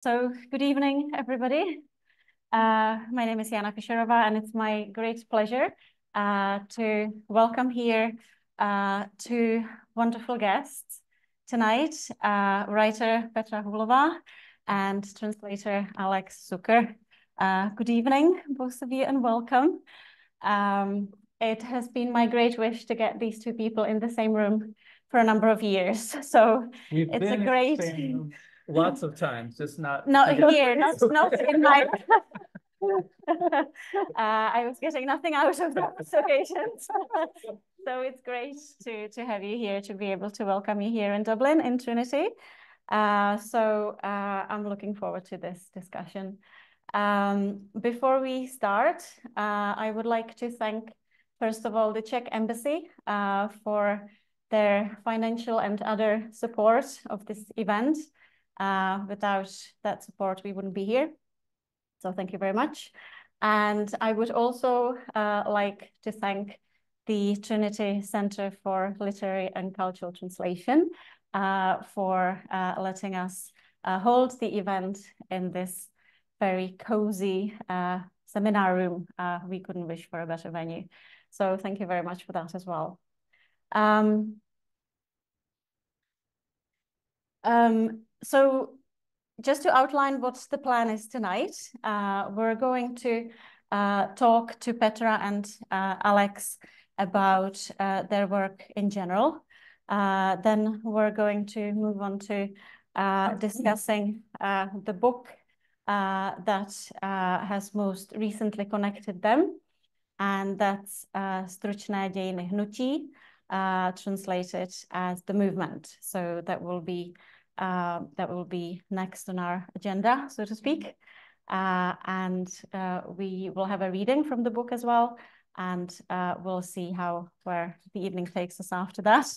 So good evening, everybody. My name is Jana Fischerova, and it's my great pleasure to welcome here two wonderful guests tonight, writer Petra Hůlová and translator Alex Zucker. Good evening, both of you, and welcome. It has been my great wish to get these two people in the same room for a number of years. So it's a great... Lots of times, just not here, not in my... I was getting nothing out of those occasions. So it's great to have you here, to be able to welcome you here in Dublin, in Trinity. I'm looking forward to this discussion. Before we start, I would like to thank, first of all, the Czech Embassy for their financial and other support of this event. Without that support, we wouldn't be here. So thank you very much. And I would also like to thank the Trinity Center for Literary and Cultural Translation for letting us hold the event in this very cozy seminar room. We couldn't wish for a better venue. So thank you very much for that as well. So just to outline what the plan is tonight, we're going to talk to Petra and Alex about their work in general. Then we're going to move on to discussing the book that has most recently connected them, and that's Stručné, dějiny, hnutí, translated as the movement. So that will be next on our agenda, so to speak. We will have a reading from the book as well, and we'll see where the evening takes us after that.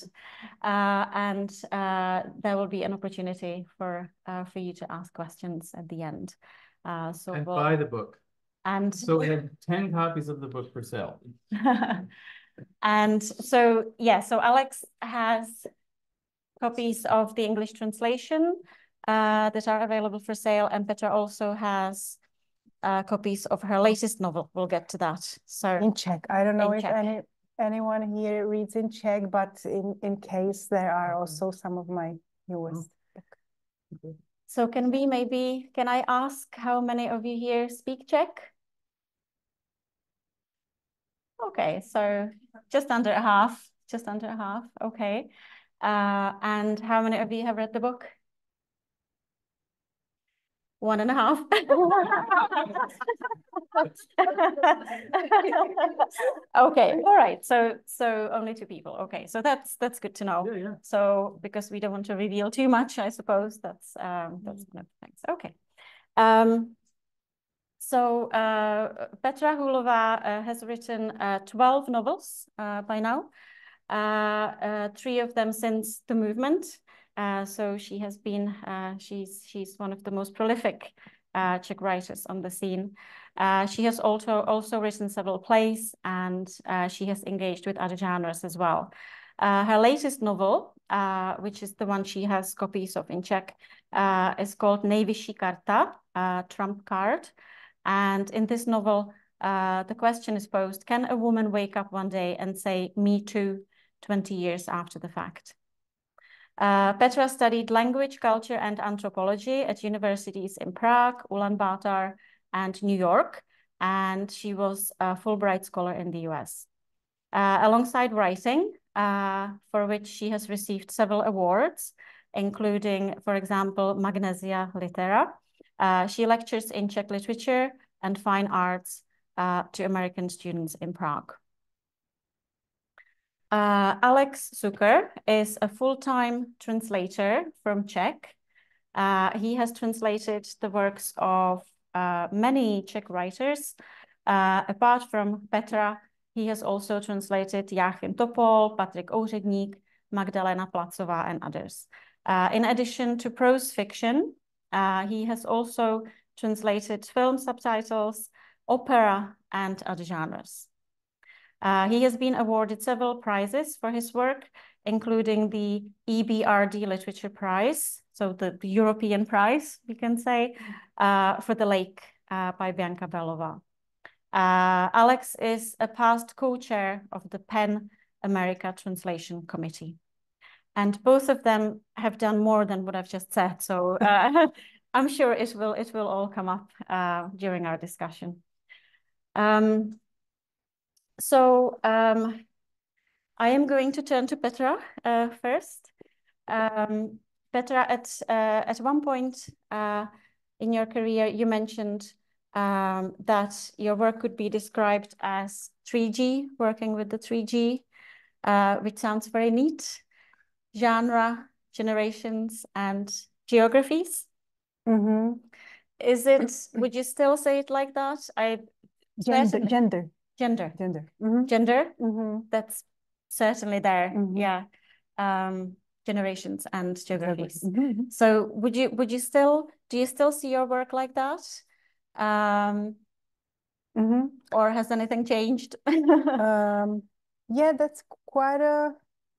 There will be an opportunity for you to ask questions at the end. Buy the book. So we have 10 copies of the book for sale. So Alex has copies of the English translation that are available for sale, and Petra also has copies of her latest novel. We'll get to that. So in Czech. I don't know if anyone here reads in Czech, but in case there are also some of my newest. So can I ask how many of you here speak Czech? Okay, so just under half. Okay. And how many of you have read the book? 1.5. Okay, all right. So only 2 people. Okay, so that's good to know. Yeah. So because we don't want to reveal too much, I suppose that's one of the things. Okay. So Petra Hůlová has written 12 novels by now. 3 of them since the movement. So she has been, she's one of the most prolific Czech writers on the scene. She has also written several plays, and she has engaged with other genres as well. Her latest novel, which is the one she has copies of in Czech, is called Nejvyšší karta, Trump card. And in this novel, the question is posed, can a woman wake up one day and say, "Me too," 20 years after the fact? Petra studied language, culture, and anthropology at universities in Prague, Ulan Bator, and New York, and she was a Fulbright scholar in the US. Alongside writing, for which she has received several awards, including, for example, Magnesia Litera, she lectures in Czech literature and fine arts to American students in Prague. Alex Zucker is a full-time translator from Czech. He has translated the works of many Czech writers. Apart from Petra, he has also translated Jáchym Topol, Patrik Ouředník, Magdalena Placová, and others. In addition to prose fiction, he has also translated film subtitles, opera, and other genres. He has been awarded several prizes for his work, including the EBRD Literature Prize so the European prize, we can say, for The Lake by Bianca Belova. Alex is a past co-chair of the PEN America Translation Committee. And both of them have done more than what I've just said. So I'm sure it will all come up during our discussion. I am going to turn to Petra first. Petra, at one point in your career, you mentioned that your work could be described as 3G, working with the 3G, which sounds very neat. Genre, generations, and geographies. Mm-hmm. Is it, would you still say it like that? Gender. Mm-hmm. Gender, mm-hmm. That's certainly there. Mm-hmm. Yeah. Generations and geographies. Mm-hmm. So do you still see your work like that? Mm-hmm. Or has anything changed? Yeah, that's quite a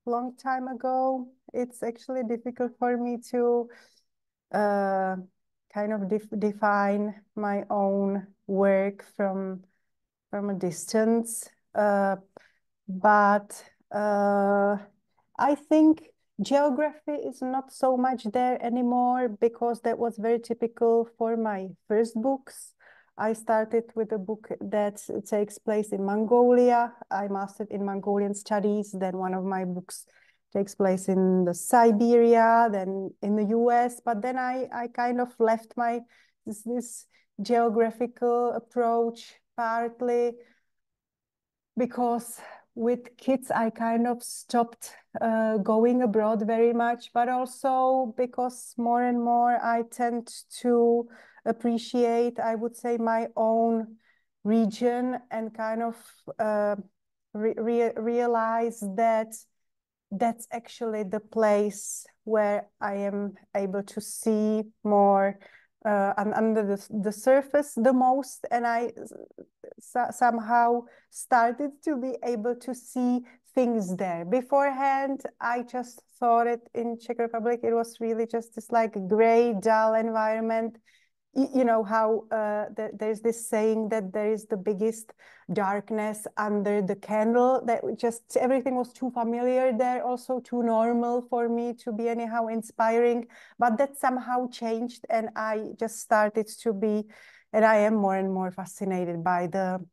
long time ago. It's actually difficult for me to kind of define my own work from a distance. But I think geography is not so much there anymore because that was very typical for my first books. I started with a book that takes place in Mongolia. I mastered in Mongolian studies. Then one of my books takes place in the Siberia, then in the US. But then I kind of left this geographical approach partly because with kids, I kind of stopped going abroad very much, but also because more and more I tend to appreciate, I would say, my own region and kind of realize that that's actually the place where I am able to see more under the surface the most, and I somehow started to be able to see things there. Beforehand, I just thought it in Czech Republic, it was really just this like gray, dull environment. You know how there's this saying that there is the biggest darkness under the candle, that just everything was too familiar there, also too normal for me to be anyhow inspiring. But that somehow changed, and I just started to be, and I am more and more fascinated by the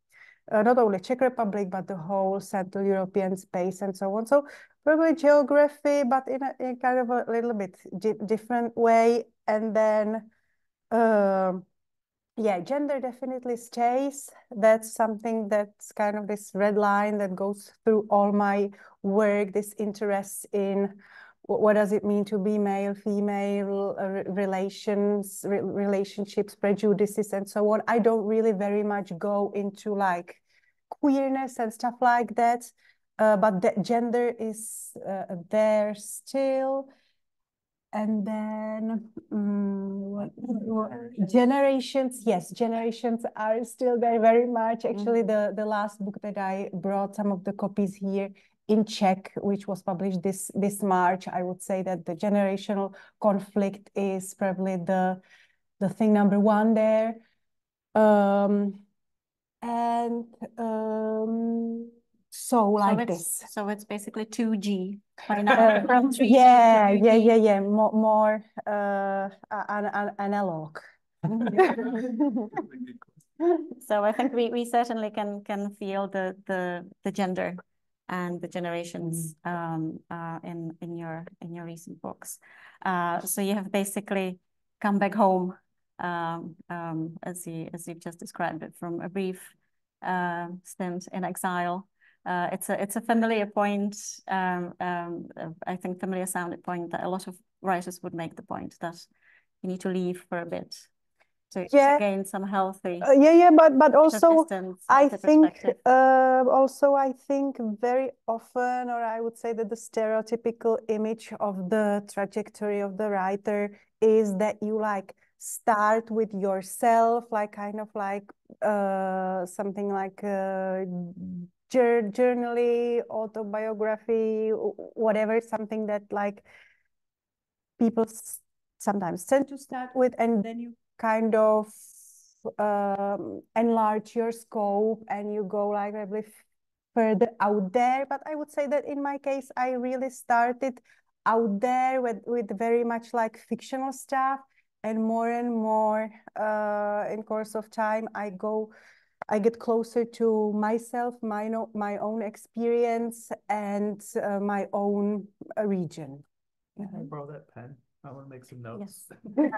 not only Czech Republic, but the whole Central European space and so on. So probably geography, but in kind of a little bit different way. And then yeah, gender definitely stays. That's something that's kind of this red line that goes through all my work, this interest in what does it mean to be male, female, relationships, prejudices, and so on. I don't really very much go into like queerness and stuff like that, but that gender is there still. And then generations, yes, generations are still there very much. Actually, the last book that I brought some of the copies here in Czech, which was published this March, I would say that the generational conflict is probably the thing number one there. So it's basically 2G by now from 3G. Yeah. More analog. So I think we certainly can feel the gender and the generations in your recent books. So you have basically come back home, as you've just described it, from a brief stint in exile. It's a familiar point, I think familiar sounded point that a lot of writers would make the point that you need to leave for a bit to gain some healthy but also I think very often, or I would say that the stereotypical image of the trajectory of the writer is that you like start with yourself, like kind of like something like journaling, autobiography, whatever, something that like people sometimes tend to start with, and then you kind of enlarge your scope and you go like a bit further out there. But I would say that in my case, I really started out there with very much like fictional stuff, and more in course of time, I get closer to myself, my own experience, and my own region. Can I borrow that pen? I want to make some notes. Yes.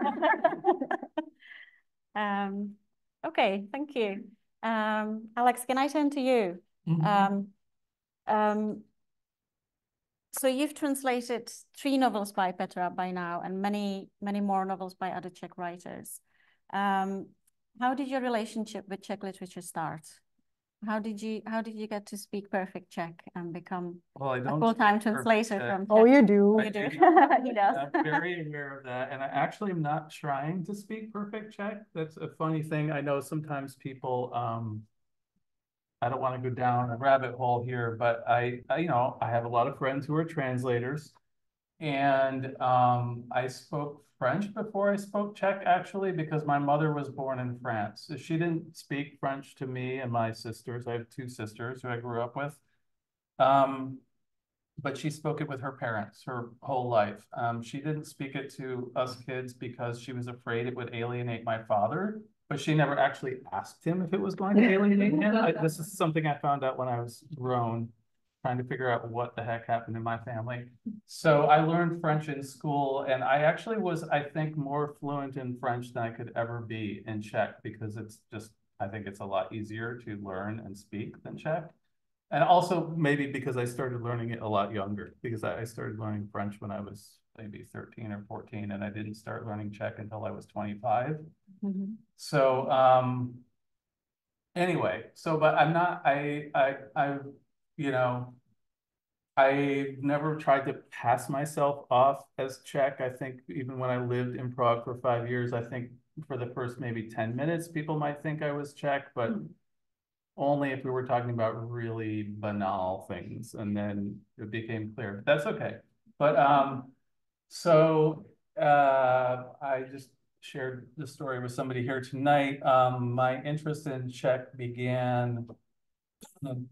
Okay, thank you. Alex, can I turn to you? So you've translated 3 novels by Petra by now, and many more novels by other Czech writers. How did your relationship with Czech literature start? How did you get to speak perfect Czech and become a full-time translator from Czech? Oh, you do. You do. He does. I'm very aware of that, and I actually am not trying to speak perfect Czech. That's a funny thing. I know sometimes people, I don't want to go down a rabbit hole here, but I have a lot of friends who are translators, and I spoke French before I spoke Czech, actually, because my mother was born in France. So she didn't speak French to me and my sisters. I have 2 sisters who I grew up with. But she spoke it with her parents her whole life. She didn't speak it to us kids because she was afraid it would alienate my father, but she never actually asked him if it was going to alienate him. This is something I found out when I was grown, trying to figure out what the heck happened in my family. So I learned French in school, and I actually was, I think, more fluent in French than I could ever be in Czech, because I think it's a lot easier to learn and speak than Czech. And also maybe because I started learning it a lot younger, because I started learning French when I was maybe 13 or 14, and I didn't start learning Czech until I was 25. So anyway, but I'm not, I've never tried to pass myself off as Czech. I think even when I lived in Prague for 5 years, I think for the first maybe 10 minutes, people might think I was Czech, but only if we were talking about really banal things, and then it became clear. That's okay. But I just shared the story with somebody here tonight. My interest in Czech began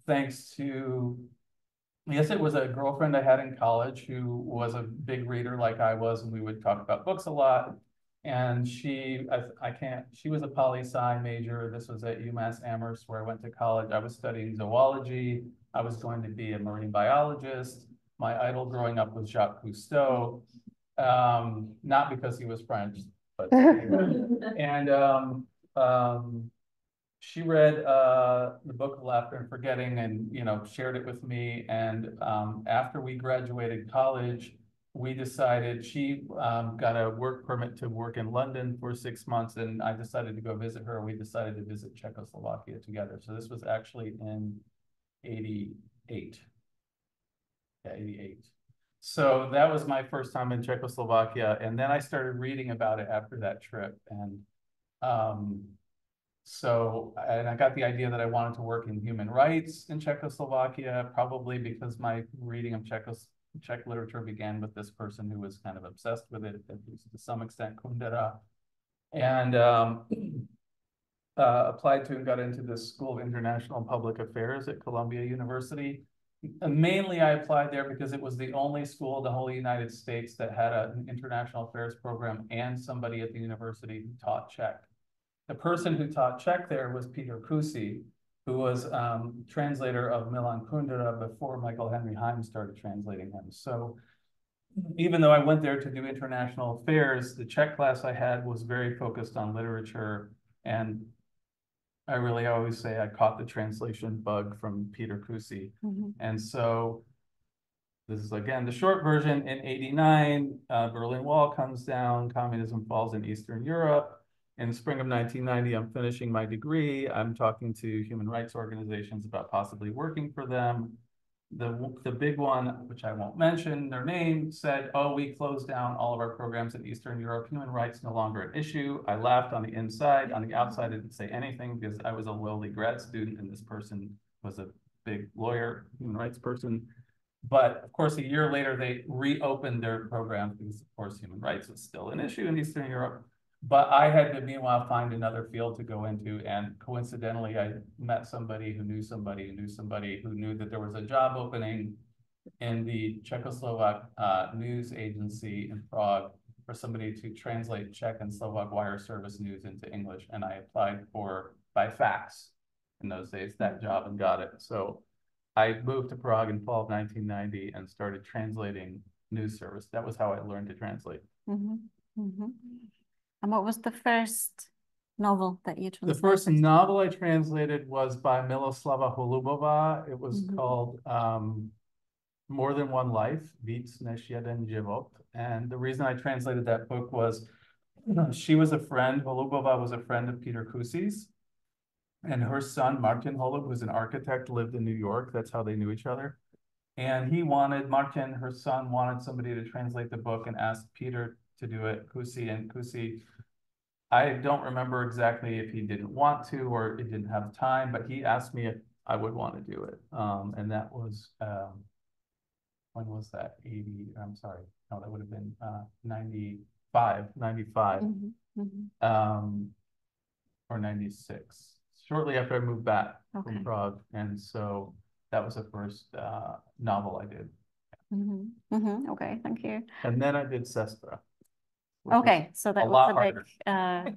thanks to, I guess it was a girlfriend I had in college who was a big reader like I was, and we would talk about books a lot. And she was a poli-sci major. This was at UMass Amherst, where I went to college. I was studying zoology. I was going to be a marine biologist. My idol growing up was Jacques Cousteau, not because he was French, but and she read the Book of Laughter and Forgetting, and shared it with me. And after we graduated college, we decided, she got a work permit to work in London for 6 months, and I decided to go visit her. We decided to visit Czechoslovakia together. So this was actually in 88. Yeah, 88. So that was my first time in Czechoslovakia. And then I started reading about it after that trip. And I got the idea that I wanted to work in human rights in Czechoslovakia, probably because my reading of Czech literature began with this person who was kind of obsessed with it, at least to some extent, Kundera, and applied to and got into this School of International Public Affairs at Columbia University. And mainly I applied there because it was the only school in the whole United States that had an international affairs program and somebody at the university who taught Czech. The person who taught Czech there was Peter Hůlová, who was translator of Milan Kundera before Michael Henry Heim started translating him. So even though I went there to do international affairs, the Czech class I had was very focused on literature. And I always say I caught the translation bug from Peter Hůlová. And so this is, again, the short version. In '89, Berlin Wall comes down, communism falls in Eastern Europe. In the spring of 1990, I'm finishing my degree. I'm talking to human rights organizations about possibly working for them. The big one, which I won't mention their name, said, "Oh, we closed down all of our programs in Eastern Europe. Human rights no longer an issue." I laughed on the inside. On the outside, I didn't say anything because I was a lowly grad student, and this person was a big lawyer, human rights person. But of course, a year later, they reopened their program because, of course, human rights was still an issue in Eastern Europe. But I had to, meanwhile, find another field to go into. And coincidentally, I met somebody who knew somebody who knew somebody who knew that there was a job opening in the Czechoslovak news agency in Prague for somebody to translate Czech and Slovak wire service news into English. And I applied for, by fax in those days, that job and got it. So I moved to Prague in fall of 1990 and started translating news service. That was how I learned to translate. Mm-hmm. Mm-hmm. And what was the first novel that you translated? The first novel I translated was by Miloslava Holubova. It was called More Than One Life, Víc než jeden život. And the reason I translated that book was she was a friend, Holubova was a friend of Peter Kusi's. And her son, Martin Holub, who's an architect, lived in New York. That's how they knew each other. And he wanted, Martin, her son, wanted somebody to translate the book and asked Peter to do it, Kusi. And Kusi, I don't remember exactly if he didn't want to or he didn't have time, but he asked me if I would want to do it. And that was, when was that? 80, I'm sorry. No, that would have been 95, or 96. Shortly after I moved back from Prague. And so that was the first novel I did. Okay, thank you. And then I did Sestra. Okay, so that was a big,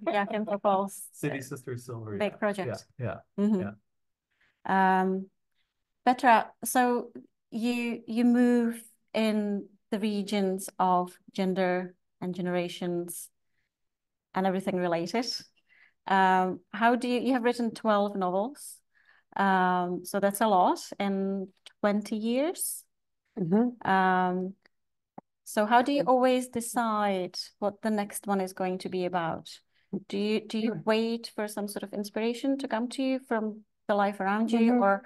Joachim Popol's City Sister Silver. Big project. Yeah. Petra, so you move in the regions of gender and generations and everything related. How do you have written 12 novels, so that's a lot in 20 years. So how do you always decide what the next one is going to be about? Do you wait for some sort of inspiration to come to you from the life around you, or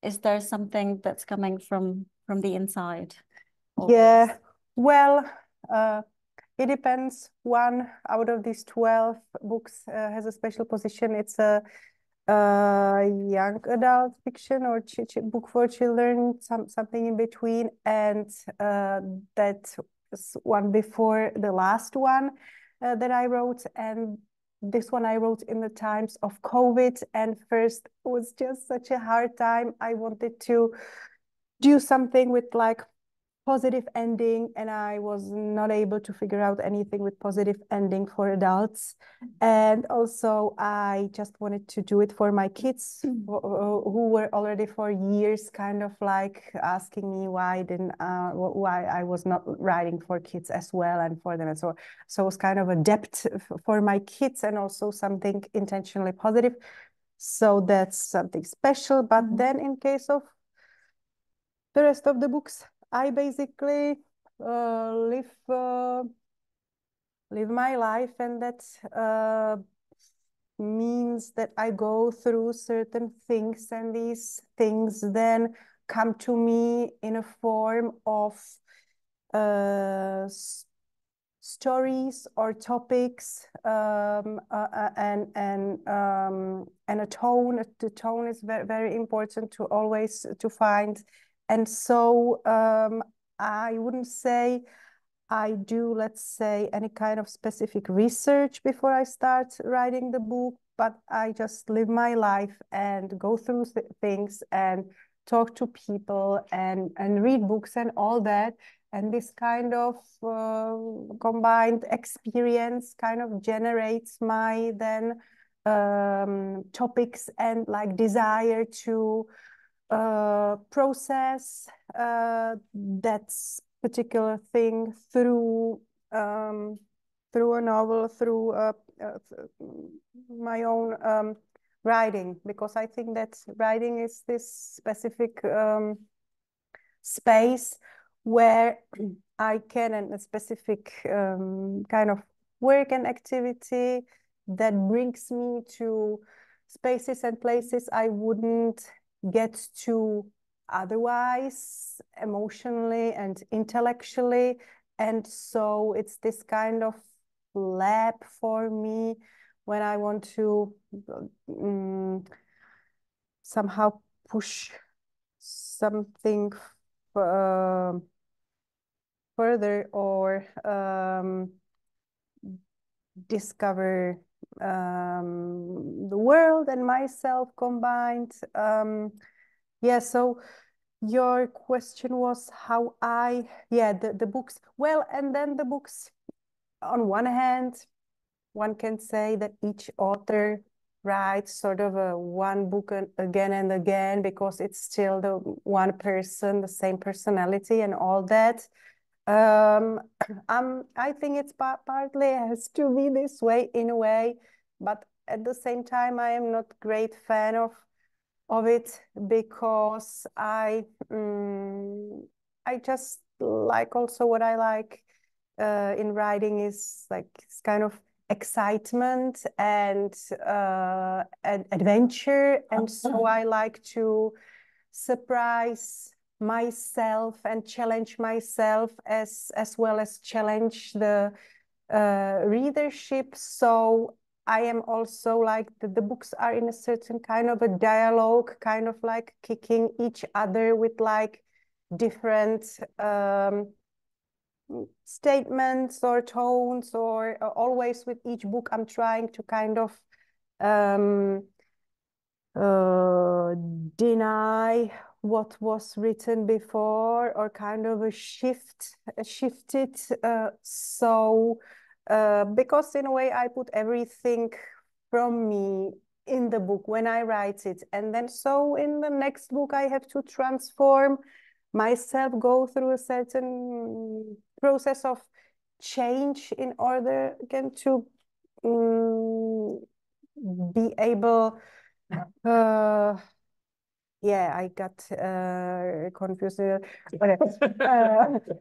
is there something that's coming from the inside? Yeah, well, it depends. One out of these 12 books has a special position. It's a young adult fiction or book for children, something in between. And that one before the last one that I wrote. And this one I wrote in the times of COVID. And first it was just such a hard time. I wanted to do something with like positive ending, and I was not able to figure out anything with positive ending for adults. And also I just wanted to do it for my kids who were already for years kind of like asking me why I was not writing for kids as well and for them. And so it was kind of a depth for my kids and also something intentionally positive. So that's something special. But then in case of the rest of the books, I basically live my life, and that means that I go through certain things, and these things then come to me in a form of stories or topics, and a tone. The tone is very, very important to always to find. And so I wouldn't say I do, let's say, any kind of specific research before I start writing the book, but I just live my life and go through things and talk to people and read books and all that. And this kind of combined experience kind of generates my then topics and like desire to process that particular thing through a novel, through my own writing, because I think that writing is this specific space where I can, and a specific kind of work and activity that brings me to spaces and places I wouldn't get to otherwise, emotionally and intellectually. And so it's this kind of lab for me when I want to somehow push something further or discover the world and myself combined. Yeah, so your question was how the books. Well, and then the books, on one hand, one can say that each author writes sort of one book again and again because it's still the one person, the same personality and all that. I think it's partly has to be this way in a way, but at the same time, I am not great fan of it because I just like also what I like in writing is like this kind of excitement and adventure, and so I like to surprise myself and challenge myself as well as challenge the readership. So I am also like the books are in a certain kind of a dialogue, kind of like kicking each other with like different statements or tones, or always with each book I'm trying to kind of deny what was written before, or kind of shift it. So because in a way I put everything from me in the book when I write it, and then so in the next book I have to transform myself, go through a certain process of change in order again to be able. Yeah, I got confused.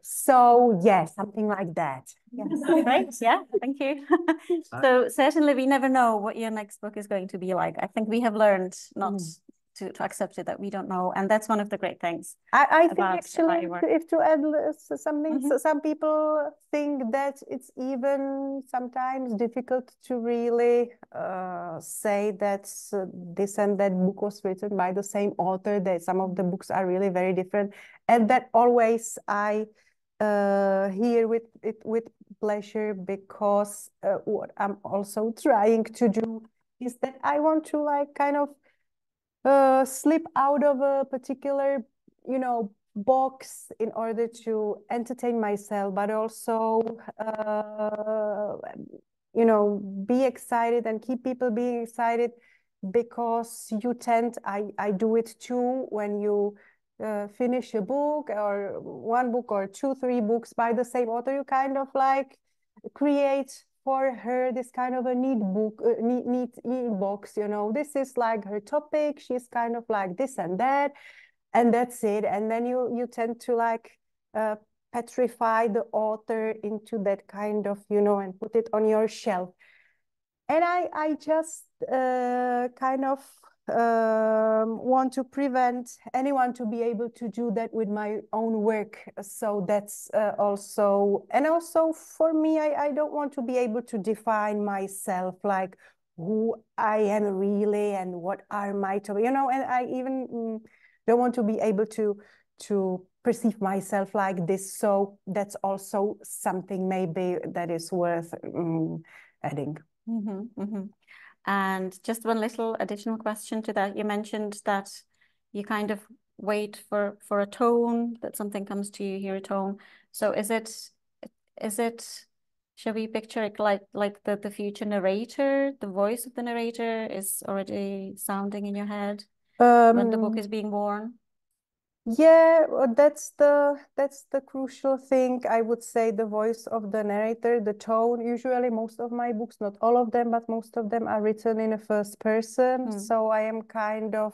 So yeah, something like that. Yes. Great. Yeah, thank you. So certainly we never know what your next book is going to be like. I think we have learned not to accept it, that we don't know, and that's one of the great things. I think actually, if to add something, so some people think that it's even sometimes difficult to really say that this and that book was written by the same author, that some of the books are really very different, and that always I hear with pleasure, because what I'm also trying to do is that I want to like kind of slip out of a particular, box in order to entertain myself, but also, be excited and keep people being excited, because you tend, I do it too, when you finish a book, or one book or 2-3 books by the same author, you kind of like create for her this kind of a neat box, this is like her topic, she's kind of like this and that's it, and then you tend to like petrify the author into that kind of, and put it on your shelf. And I just kind of want to prevent anyone to be able to do that with my own work. So that's also, and also for me, I don't want to be able to define myself, like who I am really and what are my, and I even don't want to be able to perceive myself like this. So that's also something maybe that is worth adding. And just one little additional question to that. You mentioned that you kind of wait for a tone, that something comes to you, hear a tone. So is it, shall we picture it like the future narrator, the voice of the narrator is already sounding in your head when the book is being born? Yeah, that's the crucial thing. I would say the voice of the narrator, the tone. Usually most of my books, not all of them, but most of them are written in a first person. So I am kind of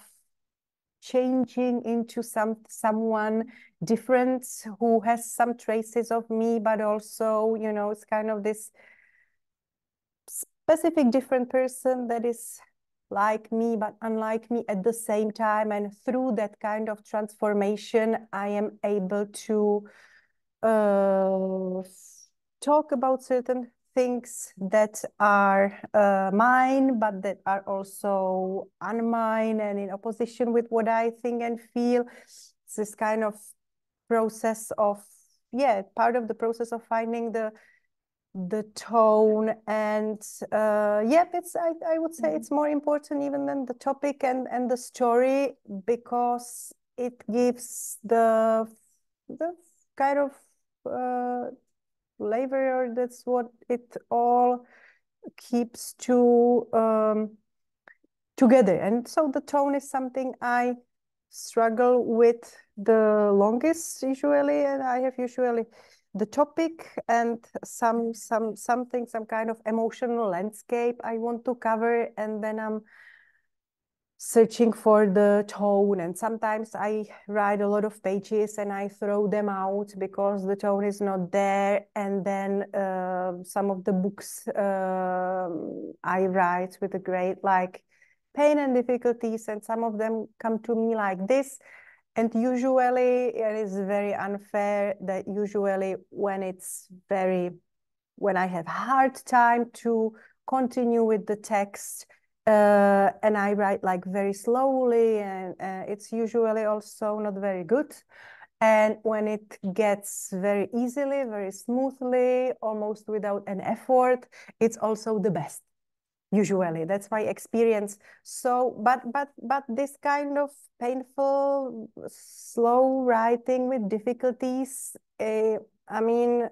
changing into someone different who has some traces of me, but also, it's kind of this specific different person that is like me but unlike me at the same time, and through that kind of transformation I am able to talk about certain things that are mine, but that are also unmine and in opposition with what I think and feel. It's this kind of process of, part of the process of finding the tone, and it's I would say it's more important even than the topic and the story, because it gives the kind of flavor, or that's what it all keeps together. And so the tone is something I struggle with the longest usually, and I have usually the topic and some kind of emotional landscape I want to cover, and then I'm searching for the tone. And sometimes I write a lot of pages and I throw them out because the tone is not there. And then some of the books I write with a great pain and difficulties, and some of them come to me like this. And usually it is very unfair that usually when I have hard time to continue with the text, and I write very slowly, and it's usually also not very good. And when it gets very easily, very smoothly, almost without an effort, it's also the best. Usually, that's my experience. So, but this kind of painful, slow writing with difficulties, I mean,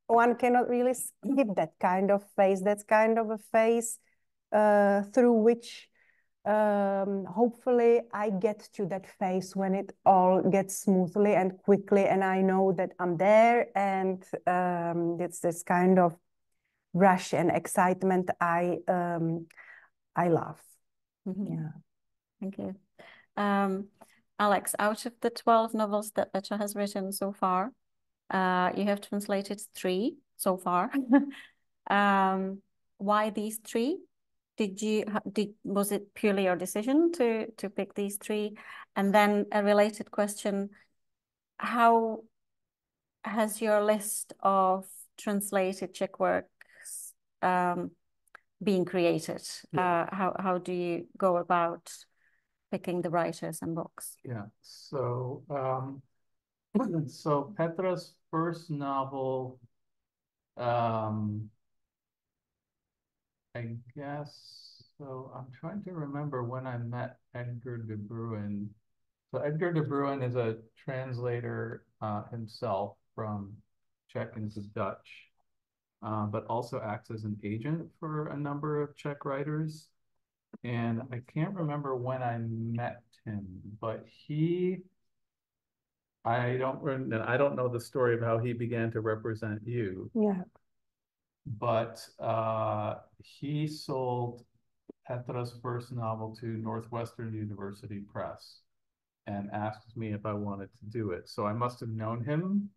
one cannot really skip that kind of phase. That's kind of a phase through which hopefully I get to that phase when it all gets smoothly and quickly, and I know that I'm there, and it's this kind of rush and excitement I love. Yeah. Thank you. Alex, out of the 12 novels that Petra has written so far, you have translated 3 so far. Why these 3? Was it purely your decision to pick these 3? And then a related question, how has your list of translated Czech works being created? How do you go about picking the writers and books? Yeah, so so Petra's first novel, I guess, so I'm trying to remember when I met Edgar de Bruin. So Edgar de Bruin is a translator himself from Czech into Dutch, but also acts as an agent for a number of Czech writers. And I can't remember when I met him, but I don't know the story of how he began to represent you. Yeah. But he sold Petra's first novel to Northwestern University Press and asked me if I wanted to do it. So I must have known him,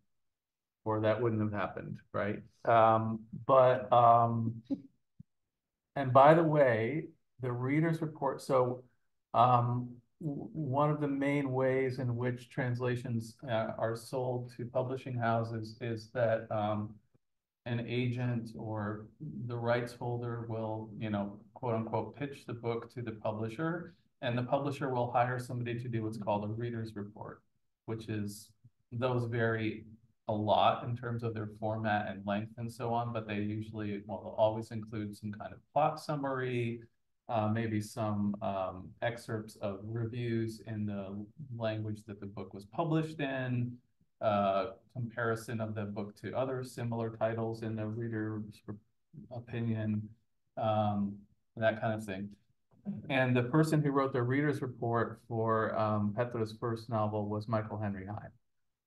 or that wouldn't have happened, right? And by the way, the reader's report, so one of the main ways in which translations are sold to publishing houses is that an agent or the rights holder will, quote unquote, pitch the book to the publisher, and the publisher will hire somebody to do what's called a reader's report, which is, those vary a lot in terms of their format and length and so on, but they usually, they'll always include some kind of plot summary, maybe some excerpts of reviews in the language that the book was published in, comparison of the book to other similar titles in the reader's opinion, that kind of thing. And the person who wrote the reader's report for Petra's first novel was Michael Henry Heim.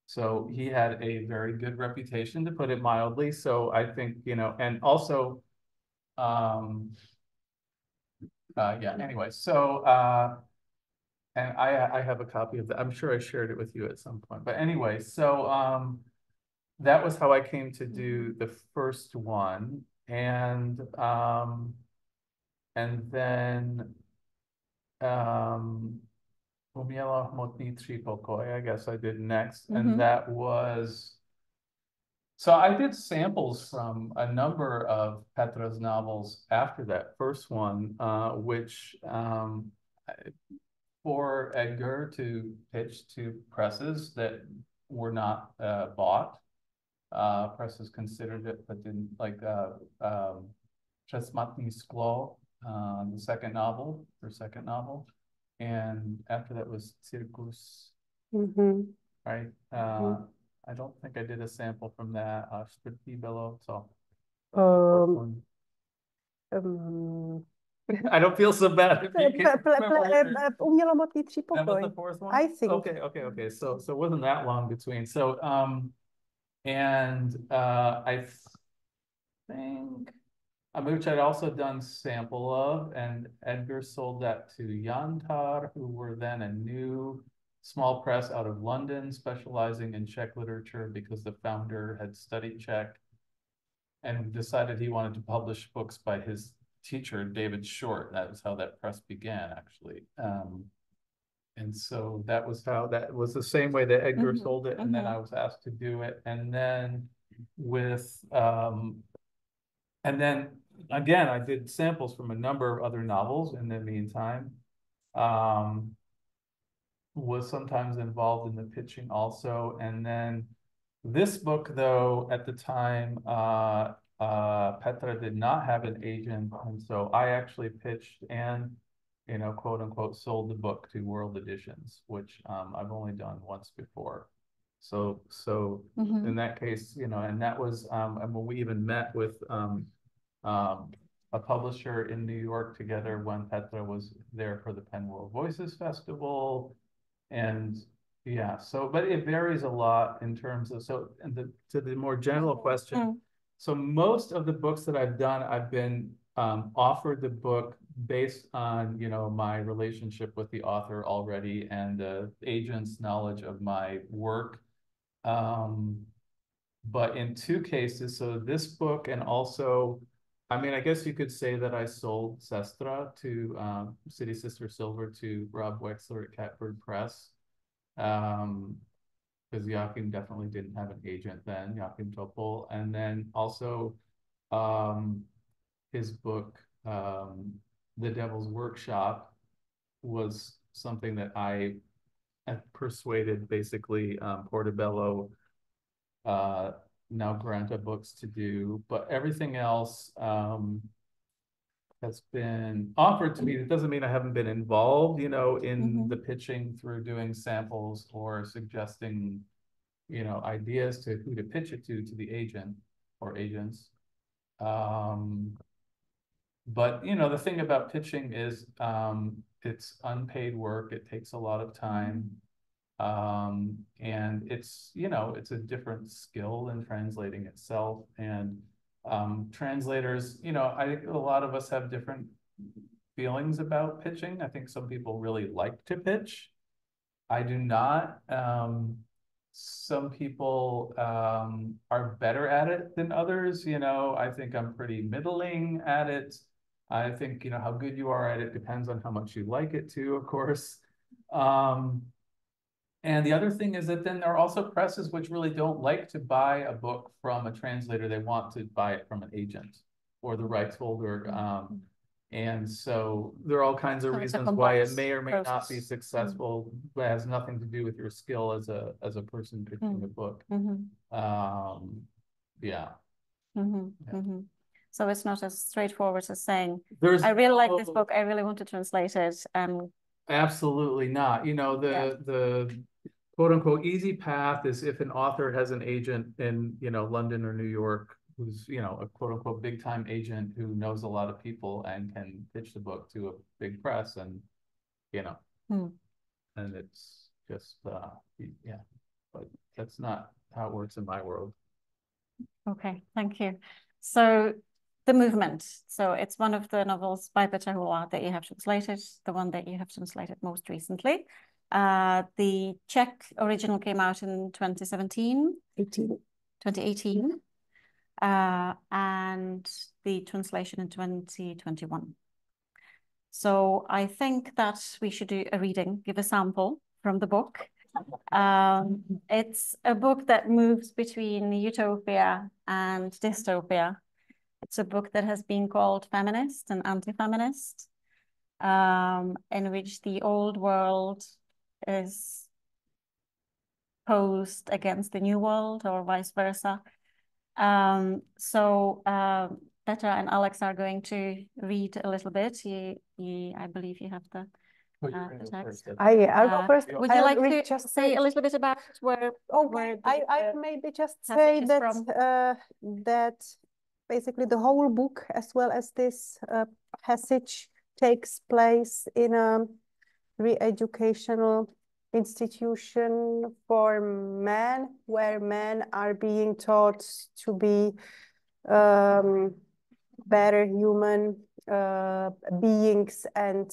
So he had a very good reputation, to put it mildly. So I think, and also, anyway, so, and I have a copy of that. I'm sure I shared it with you at some point. But anyway, so that was how I came to do the first one. And then Umělá hmotný třípokoj, I guess I did next. And that was, so I did samples from a number of Petra's novels after that first one, which for Edgar to pitch to presses that were not bought. Presses considered it, but didn't, like Přesmátné sklo, the second novel, and after that was Circus, right? I don't think I did a sample from that. So I don't feel so bad. Umělomotný třípokoj. That was the fourth one? I think. Okay. So it wasn't that long between. So I think, which I'd also done sample of, and Edgar sold that to Jantar, who were then a new small press out of London, specializing in Czech literature because the founder had studied Czech and decided he wanted to publish books by his teacher, David Short. That was how that press began, actually. And so that was the same way that Edgar sold it. And then I was asked to do it. And then again, I did samples from a number of other novels in the meantime. Was sometimes involved in the pitching also. And then this book, though, at the time, Petra did not have an agent. And so I actually pitched and, quote unquote, sold the book to World Editions, which I've only done once before. So in that case, and that was, and when we even met with a publisher in New York together when Petra was there for the Penn World Voices Festival. And yeah, but it varies a lot in terms of, to the more general question. So most of the books that I've done, I've been offered the book based on, my relationship with the author already and the agent's knowledge of my work. But in two cases, so this book and also, I guess you could say that I sold Sestra to City Sister Silver to Rob Wexler at Catbird Press. Because Joachim definitely didn't have an agent then, Joachim Topol. And then also his book, The Devil's Workshop, was something that I had persuaded basically Portobello, now Granta Books, to do. But everything else has been offered to me. It doesn't mean I haven't been involved, in the pitching through doing samples or suggesting, ideas to who to pitch it to the agent or agents. But, the thing about pitching is it's unpaid work. It takes a lot of time. And it's, it's a different skill than translating itself. And translators, I think a lot of us have different feelings about pitching. I think some people really like to pitch. I do not. Some people are better at it than others. I think I'm pretty middling at it. I think, how good you are at it depends on how much you like it too, of course. And the other thing is that then there are also presses which really don't like to buy a book from a translator. They want to buy it from an agent or the rights holder. And so there are all kinds of reasons why it may or may not be successful, but it has nothing to do with your skill as a person pitching a book. Yeah. So it's not as straightforward as saying, I really like this book, I really want to translate it. Absolutely not. The quote unquote easy path is if an author has an agent in, London or New York, who's, a quote unquote big time agent who knows a lot of people and can pitch the book to a big press and, and it's just, yeah, but that's not how it works in my world. Okay, thank you. So The Movement. So it's one of the novels by Petra Hůlová that you have translated, the one that you have translated most recently. The Czech original came out in 2018. And the translation in 2021. So I think that we should do a reading, give a sample from the book. It's a book that moves between utopia and dystopia. It's a book that has been called feminist and anti-feminist, in which the old world is posed against the New World or vice versa. Petra and Alex are going to read a little bit. I believe you have the text. I'll go first. Would you like to just say a little bit about where? I maybe just say that that basically the whole book, as well as this passage, takes place in a re-educational institution for men, where men are being taught to be better human beings, and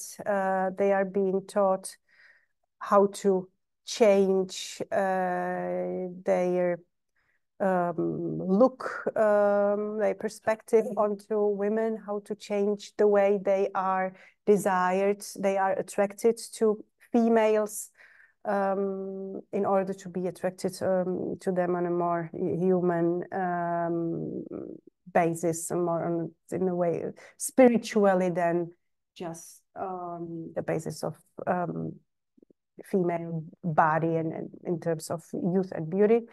they are being taught how to change their look, their perspective onto women, how to change the way they are desired, they are attracted to females, in order to be attracted to them on a more human basis, more in a way spiritually than just the basis of female body and in terms of youth and beauty.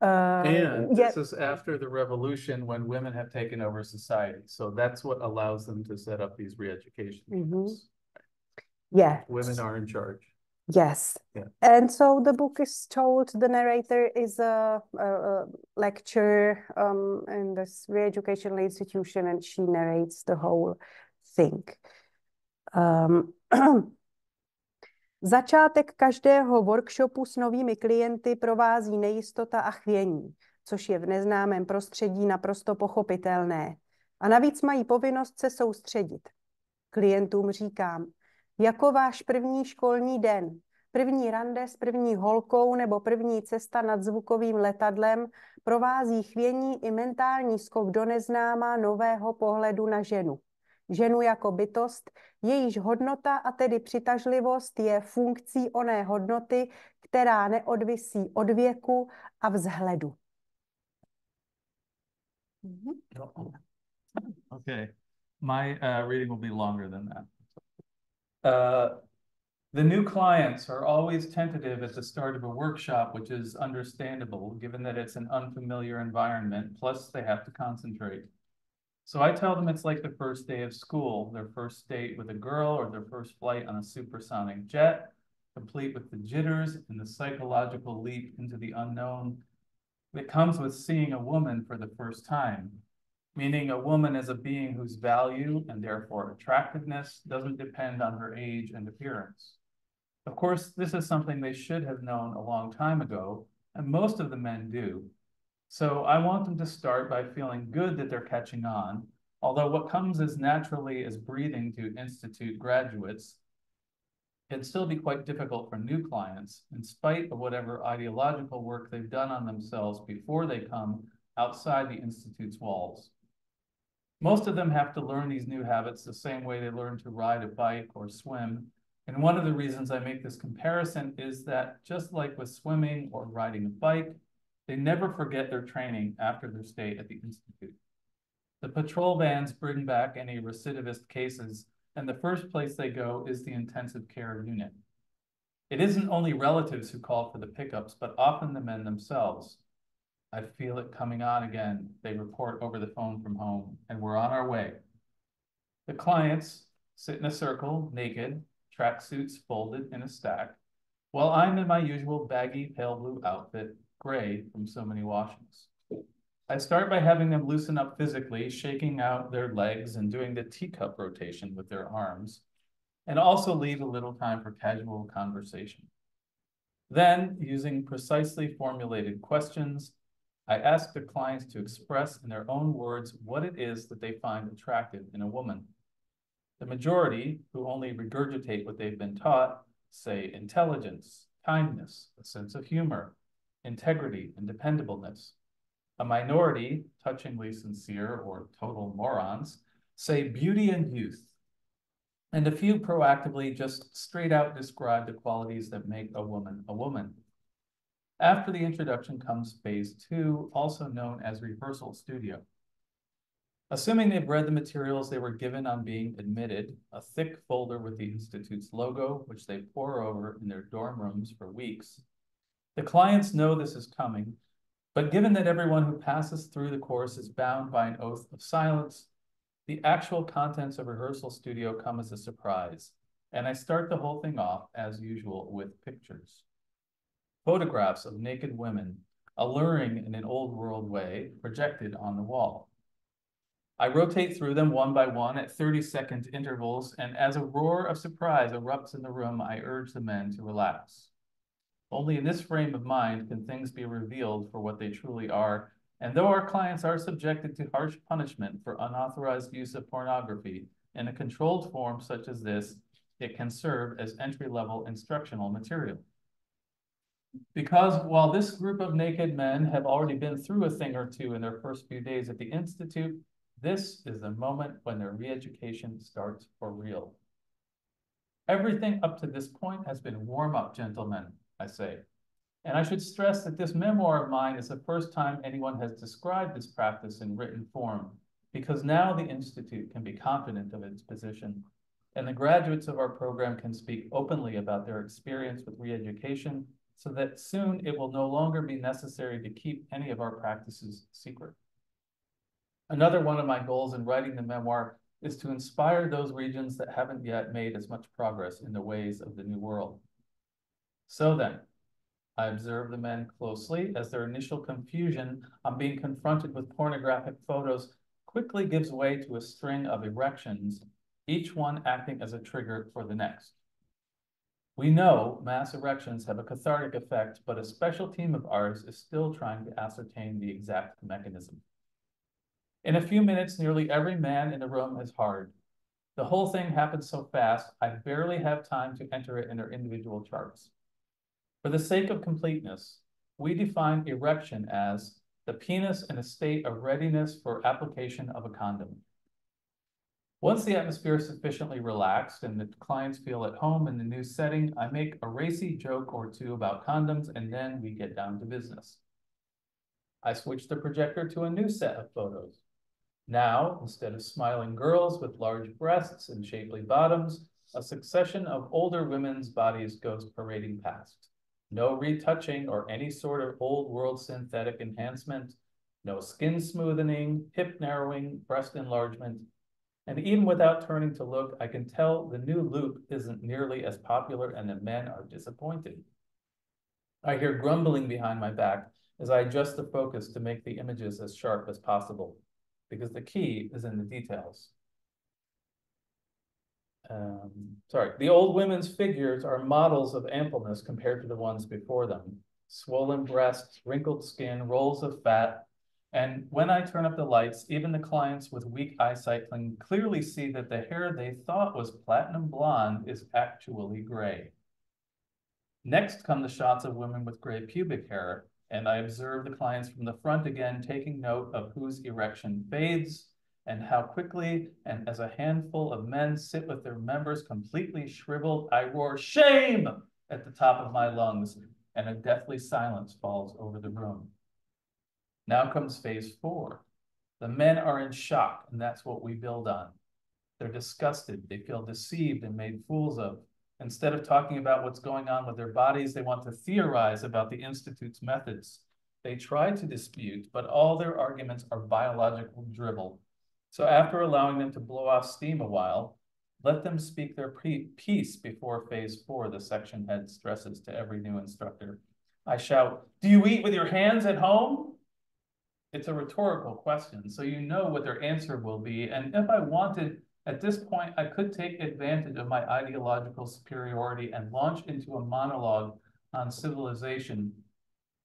And this is after the revolution, when women have taken over society. So that's what allows them to set up these re-education camps. Yeah. Women are in charge. Yes. Yeah. And so the book is told, the narrator is a lecturer in this re-educational institution, and she narrates the whole thing. Začátek každého workshopu s novými klienty provází nejistota a chvění, což je v neznámém prostředí naprosto pochopitelné. A navíc mají povinnost se soustředit. Klientům říkám, jako váš první školní den, první rande s první holkou nebo první cesta nad zvukovým letadlem provází chvění i mentální skok do neznáma nového pohledu na ženu. Ženu jako bytost, jejíž hodnota a tedy přitažlivost je funkcí oné hodnoty, která neodvisí od věku a vzhledu. Okay, my reading will be longer than that. The new clients are always tentative at the start of a workshop, which is understandable given that it's an unfamiliar environment, plus they have to concentrate. So I tell them it's like the first day of school, their first date with a girl, or their first flight on a supersonic jet, complete with the jitters and the psychological leap into the unknown that comes with seeing a woman for the first time, meaning a woman as a being whose value and therefore attractiveness doesn't depend on her age and appearance. Of course, this is something they should have known a long time ago, and most of the men do. So I want them to start by feeling good that they're catching on, although what comes as naturally as breathing to institute graduates can still be quite difficult for new clients, in spite of whatever ideological work they've done on themselves before they come outside the Institute's walls. Most of them have to learn these new habits the same way they learn to ride a bike or swim. And one of the reasons I make this comparison is that just like with swimming or riding a bike, they never forget their training after their stay at the Institute. The patrol vans bring back any recidivist cases, and the first place they go is the intensive care unit. It isn't only relatives who call for the pickups, but often the men themselves. I feel it coming on again, they report over the phone from home, and we're on our way. The clients sit in a circle, naked, tracksuits folded in a stack, while I'm in my usual baggy pale blue outfit, gray from so many washings. I start by having them loosen up physically, shaking out their legs and doing the teacup rotation with their arms, and also leave a little time for casual conversation. Then, using precisely formulated questions, I ask the clients to express in their own words what it is that they find attractive in a woman. The majority, who only regurgitate what they've been taught, say intelligence, kindness, a sense of humor, integrity, and dependableness. A minority, touchingly sincere or total morons, say beauty and youth. And a few proactively just straight out describe the qualities that make a woman a woman. After the introduction comes phase 2, also known as rehearsal studio. Assuming they've read the materials they were given on being admitted, a thick folder with the Institute's logo, which they pore over in their dorm rooms for weeks, The clients know this is coming, but given that everyone who passes through the course is bound by an oath of silence, the actual contents of rehearsal studio come as a surprise, and I start the whole thing off, as usual, with pictures. Photographs of naked women, alluring in an old world way, projected on the wall. I rotate through them one by one at 30-second intervals, and as a roar of surprise erupts in the room, I urge the men to relax. Only in this frame of mind can things be revealed for what they truly are, and though our clients are subjected to harsh punishment for unauthorized use of pornography in a controlled form such as this, it can serve as entry-level instructional material. Because while this group of naked men have already been through a thing or two in their first few days at the Institute, this is the moment when their re-education starts for real. Everything up to this point has been warm-up, gentlemen, I say. And I should stress that this memoir of mine is the first time anyone has described this practice in written form, because now the Institute can be confident of its position, and the graduates of our program can speak openly about their experience with re-education, so that soon it will no longer be necessary to keep any of our practices secret. Another one of my goals in writing the memoir is to inspire those regions that haven't yet made as much progress in the ways of the New World. So then, I observe the men closely as their initial confusion on being confronted with pornographic photos quickly gives way to a string of erections, each one acting as a trigger for the next. We know mass erections have a cathartic effect, but a special team of ours is still trying to ascertain the exact mechanism. In a few minutes, nearly every man in the room is hard. The whole thing happens so fast, I barely have time to enter it in their individual charts. For the sake of completeness, we define erection as the penis in a state of readiness for application of a condom. Once the atmosphere is sufficiently relaxed and the clients feel at home in the new setting, I make a racy joke or two about condoms, and then we get down to business. I switch the projector to a new set of photos. Now, instead of smiling girls with large breasts and shapely bottoms, a succession of older women's bodies goes parading past. No retouching or any sort of old world synthetic enhancement, no skin smoothening, hip narrowing, breast enlargement. And even without turning to look, I can tell the new loop isn't nearly as popular and the men are disappointed. I hear grumbling behind my back as I adjust the focus to make the images as sharp as possible, because the key is in the details. The old women's figures are models of ampleness compared to the ones before them. Swollen breasts, wrinkled skin, rolls of fat. And when I turn up the lights, even the clients with weak eyesight can clearly see that the hair they thought was platinum blonde is actually gray. Next come the shots of women with gray pubic hair, and I observe the clients from the front again, taking note of whose erection fades and how quickly, and as a handful of men sit with their members completely shriveled, I roar shame at the top of my lungs, and a deathly silence falls over the room. Now comes phase 4. The men are in shock, and that's what we build on. They're disgusted, they feel deceived and made fools of. Instead of talking about what's going on with their bodies, they want to theorize about the Institute's methods. They try to dispute, but all their arguments are biological drivel. So after allowing them to blow off steam a while, let them speak their piece before phase 4, the section head stresses to every new instructor. I shout, "Do you eat with your hands at home?" It's a rhetorical question, so you know what their answer will be. And if I wanted, at this point, I could take advantage of my ideological superiority and launch into a monologue on civilization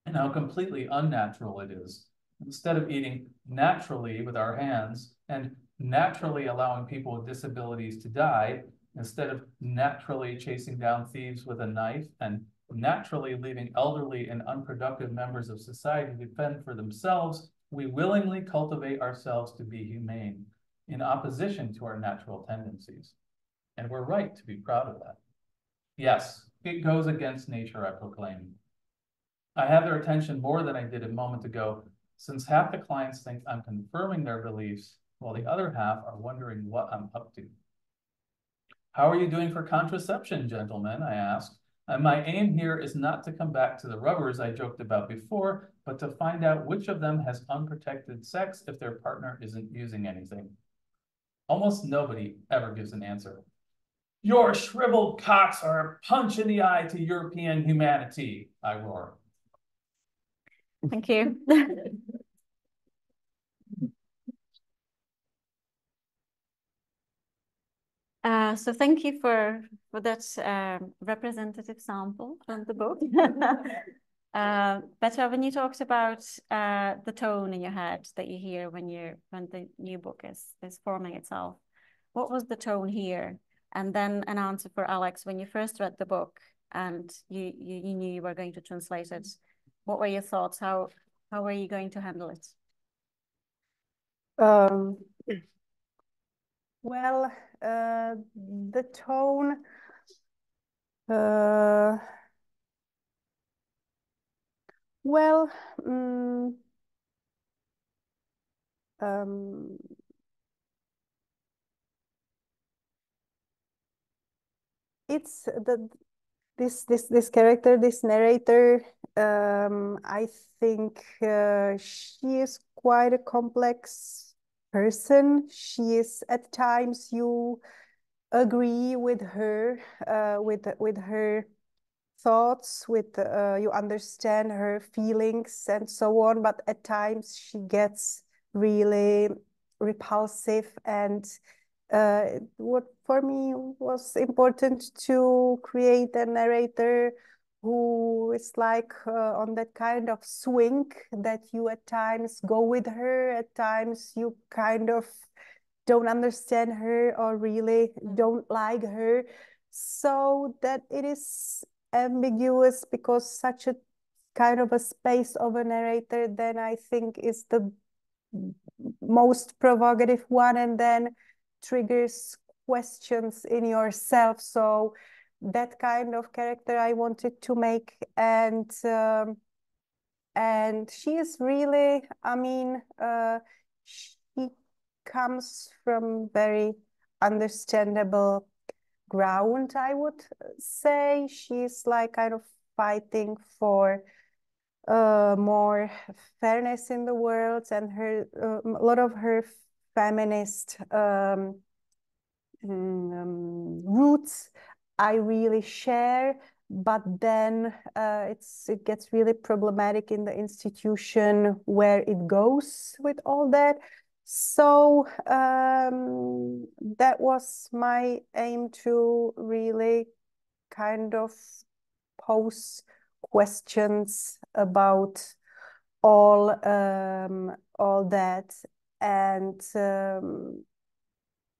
and how completely unnatural it is. Instead of eating naturally with our hands and naturally allowing people with disabilities to die, instead of naturally chasing down thieves with a knife and naturally leaving elderly and unproductive members of society to fend for themselves, we willingly cultivate ourselves to be humane in opposition to our natural tendencies. And we're right to be proud of that. Yes, it goes against nature, I proclaim. I have their attention more than I did a moment ago, since half the clients think I'm confirming their beliefs, while the other half are wondering what I'm up to. How are you doing for contraception, gentlemen? I asked. And my aim here is not to come back to the rubbers I joked about before, but to find out which of them has unprotected sex if their partner isn't using anything. Almost nobody ever gives an answer. Your shriveled cocks are a punch in the eye to European humanity, I roar. Thank you. So thank you for that representative sample from the book. Petra, when you talked about the tone in your head that you hear when the new book is forming itself, what was the tone here? And then an answer for Alex, when you first read the book and you knew you were going to translate it, what were your thoughts? How were you going to handle it? Well, the tone, well, it's this character, this narrator, I think she is quite a complex person. She is, at times you agree with her, with her thoughts, you understand her feelings and so on, but at times she gets really repulsive. And what for me was important to create a narrator who is like on that kind of swing that you at times go with her, at times you kind of don't understand her or really don't like her, so that it is ambiguous, because such a kind of a space of a narrator then I think is the most provocative one, and then triggers questions in yourself. So that kind of character I wanted to make, and she is really, I mean, she comes from very understandable ground, I would say. She's like kind of fighting for more fairness in the world, and her a lot of her feminist roots I really share, but then it gets really problematic in the institution where it goes with all that. So that was my aim, to really kind of pose questions about all that. And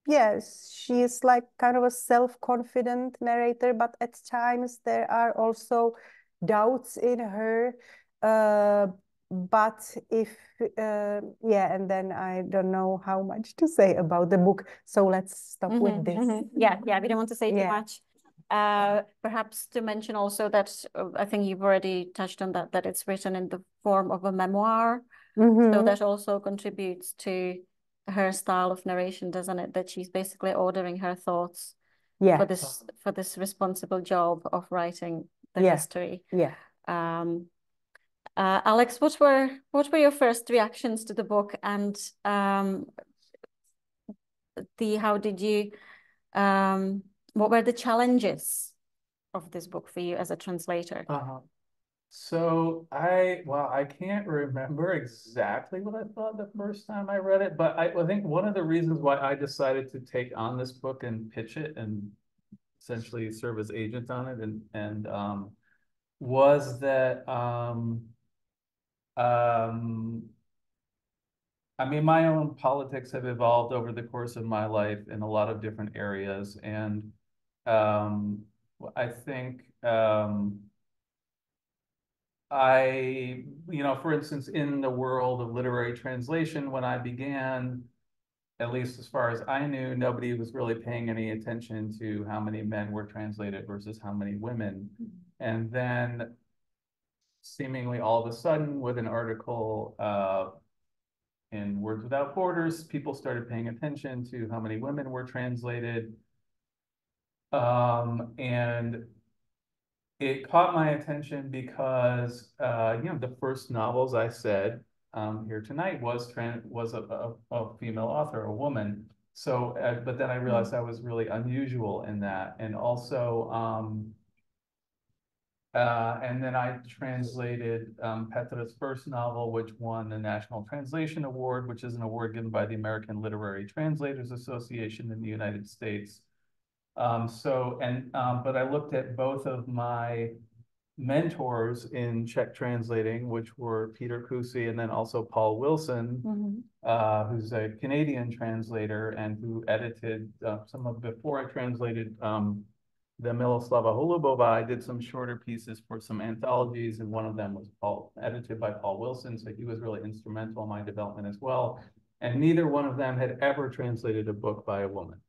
yes, she is like kind of a self-confident narrator, but at times there are also doubts in her. But if, yeah, and then I don't know how much to say about the book. So let's stop with this. Yeah, we don't want to say too much. Perhaps to mention also that I think you've already touched on that it's written in the form of a memoir. So that also contributes to her style of narration, doesn't it? That she's basically ordering her thoughts for this responsible job of writing the history. Alex, what were your first reactions to the book, and how did you what were the challenges of this book for you as a translator? So I can't remember exactly what I thought the first time I read it, but I think one of the reasons why I decided to take on this book and pitch it and essentially serve as agent on it and was that I mean, my own politics have evolved over the course of my life in a lot of different areas, and I think for instance, in the world of literary translation, when I began, at least as far as I knew, nobody was really paying any attention to how many men were translated versus how many women. And then seemingly all of a sudden, with an article in Words Without Borders, people started paying attention to how many women were translated. And it caught my attention because, you know, the first novels I said here tonight was a female author, a woman. So, but then I realized I was really unusual in that. And also, and then I translated Petra's first novel, which won the National Translation Award, which is an award given by the American Literary Translators Association in the United States. But I looked at both of my mentors in Czech translating, which were Peter Kusi and then also Paul Wilson, who's a Canadian translator and who edited some of, before I translated the Miloslava Holubova, I did some shorter pieces for some anthologies, and one of them was edited by Paul Wilson, so he was really instrumental in my development as well. And neither one of them had ever translated a book by a woman.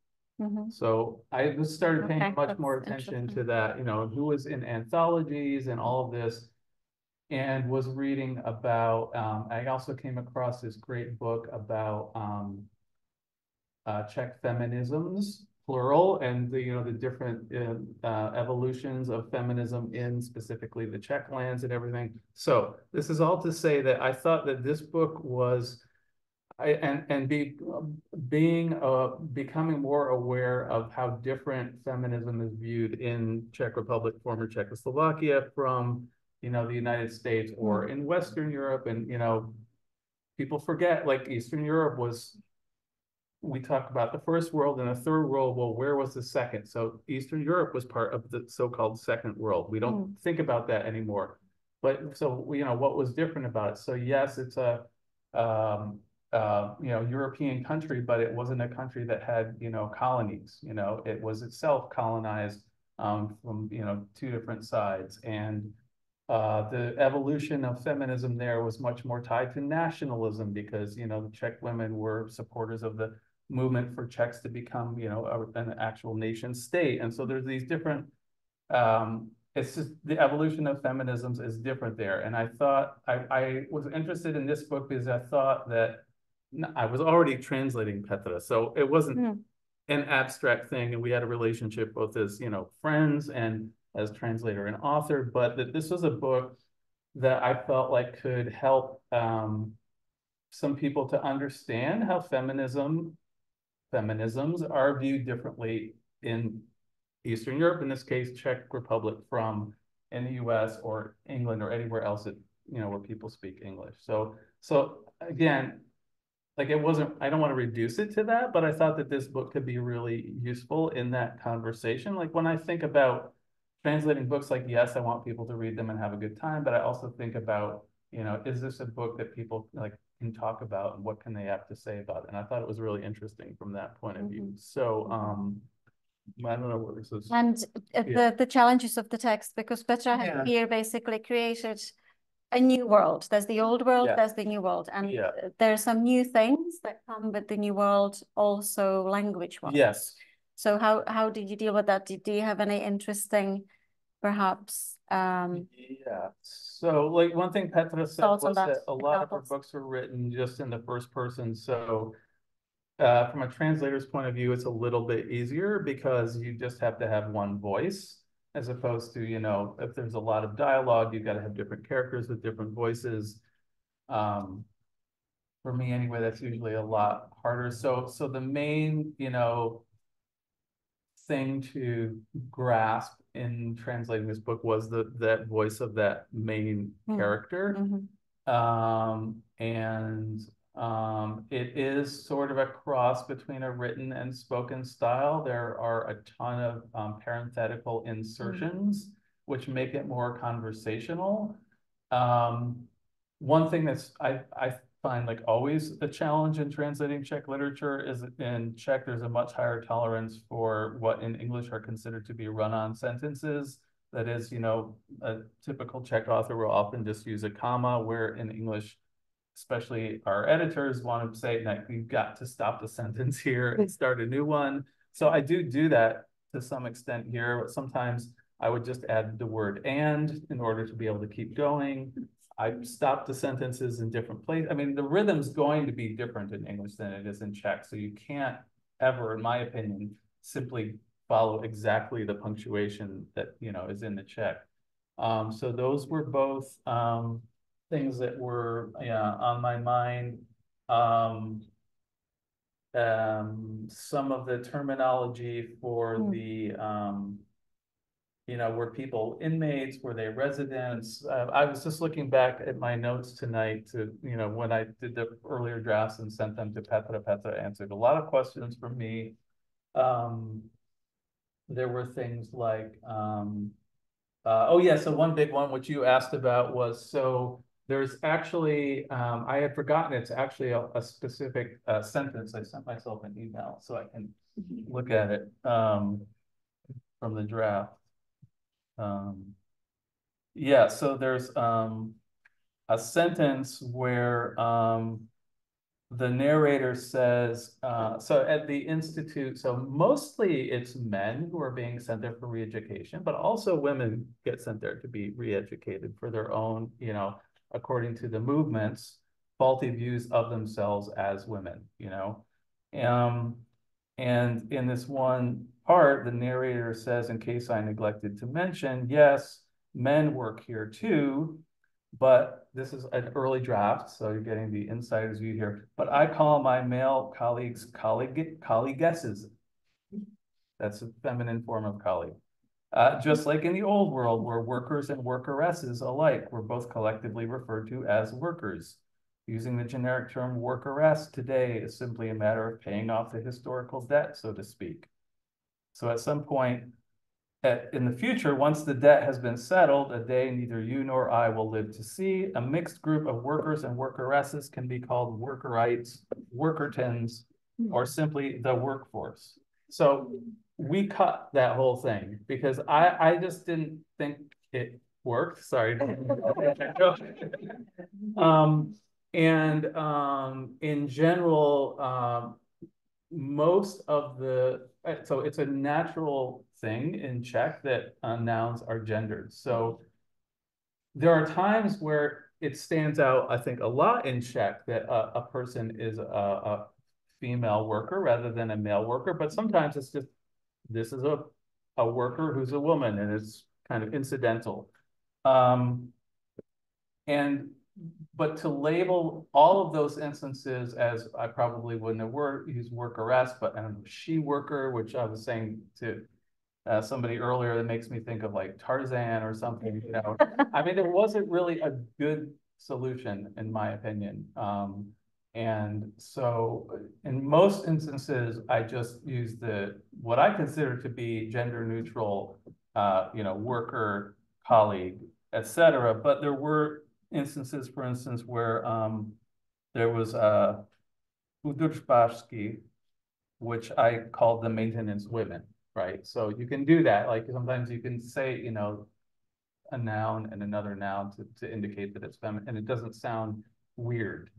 So I just started paying much more attention to that, you know, who was in anthologies and all of this, and was reading about, I also came across this great book about Czech feminisms, plural, and the, you know, the different evolutions of feminism in specifically the Czech lands and everything. So this is all to say that I thought that this book was, becoming more aware of how different feminism is viewed in Czech Republic, former Czechoslovakia, from, you know, the United States or in Western Europe. And, you know, people forget, like, Eastern Europe was, we talk about the first world and the third world. Well, where was the second? So Eastern Europe was part of the so-called second world. We don't think about that anymore. But so, you know, what was different about it? So yes, it's a, you know, European country, but it wasn't a country that had, you know, colonies. You know, it was itself colonized from, you know, two different sides. And the evolution of feminism there was much more tied to nationalism, because, you know, the Czech women were supporters of the movement for Czechs to become, you know, an actual nation state. And so there's these different, it's just the evolution of feminisms is different there. And I thought, I was interested in this book because I thought that I was already translating Petra, so it wasn't an abstract thing, and we had a relationship both as, you know, friends and as translator and author, but that this was a book that I felt like could help some people to understand how feminisms are viewed differently in Eastern Europe, in this case, Czech Republic, from in the US or England or anywhere else that, you know, where people speak English. So again, like, it wasn't, I don't want to reduce it to that, but I thought that this book could be really useful in that conversation. Like, when I think about translating books, like, yes, I want people to read them and have a good time, but I also think about, you know, is this a book that people like can talk about, and what can they have to say about it? And I thought it was really interesting from that point of view. So I don't know what this is. And the challenges of the text, because Petra has here basically created a new world. There's the old world, there's the new world, and there are some new things that come with the new world, also language-wise. Yes. So how did you deal with that? Do you have any interesting, perhaps? So, like, one thing Petra said was that a lot of her books were written just in the first person. So from a translator's point of view, it's a little bit easier because you just have to have one voice, as opposed to, you know, if there's a lot of dialogue, you've got to have different characters with different voices. For me anyway, that's usually a lot harder. So the main, you know, thing to grasp in translating this book was that voice of that main character. It is sort of a cross between a written and spoken style. There are a ton of parenthetical insertions, which make it more conversational. One thing that's I find like always a challenge in translating Czech literature is in Czech, there's a much higher tolerance for what in English are considered to be run-on sentences. That is, you know, a typical Czech author will often just use a comma, where in English, especially our editors want to say that you've got to stop the sentence here and start a new one. So I do that to some extent here, but sometimes I would just add the word "and" in order to be able to keep going. I stop the sentences in different places. I mean, the rhythm's going to be different in English than it is in Czech. So you can't ever, in my opinion, simply follow exactly the punctuation that, you know, is in the Czech. So those were both things that were on my mind. Some of the terminology for the were people inmates, were they residents? I was just looking back at my notes tonight to, when I did the earlier drafts and sent them to Petra. Petra answered a lot of questions for me. There were things like, oh yeah, so one big one, which you asked about was, so there's actually, I had forgotten, it's actually a specific sentence. I sent myself an email so I can look at it from the draft. Yeah, so there's a sentence where the narrator says, so at the Institute, so mostly it's men who are being sent there for re-education, but also women get sent there to be re-educated for their own, according to the movement's faulty views of themselves as women, and in this one part, the narrator says, in case I neglected to mention, yes, men work here too, but this is an early draft, so you're getting the insider's view here. But I call my male colleagues colleaguesses. That's a feminine form of colleague. Just like in the old world, where workers and workeresses alike were both collectively referred to as workers. Using the generic term workeress today is simply a matter of paying off the historical debt, so to speak. So at some point in the future, once the debt has been settled, a day neither you nor I will live to see, a mixed group of workers and workeresses can be called workerites, workertons, or simply the workforce. So we cut that whole thing because I just didn't think it worked. Sorry. In general, most of the, so it's a natural thing in Czech that nouns are gendered. So there are times where it stands out, I think, a lot in Czech that a person is a female worker rather than a male worker, but sometimes it's just, this is a worker who's a woman and it's kind of incidental. But to label all of those instances as, I probably wouldn't have used workeress, but I don't know, she worker, which I was saying to somebody earlier, that makes me think of like Tarzan or something, I mean, there wasn't really a good solution in my opinion. And so in most instances, I just use what I consider to be gender neutral, worker, colleague, etc. But there were instances, for instance, where there was Udržbářky, which I called the maintenance women, right? So you can do that. Like sometimes you can say, a noun and another noun to indicate that it's feminine, and it doesn't sound weird.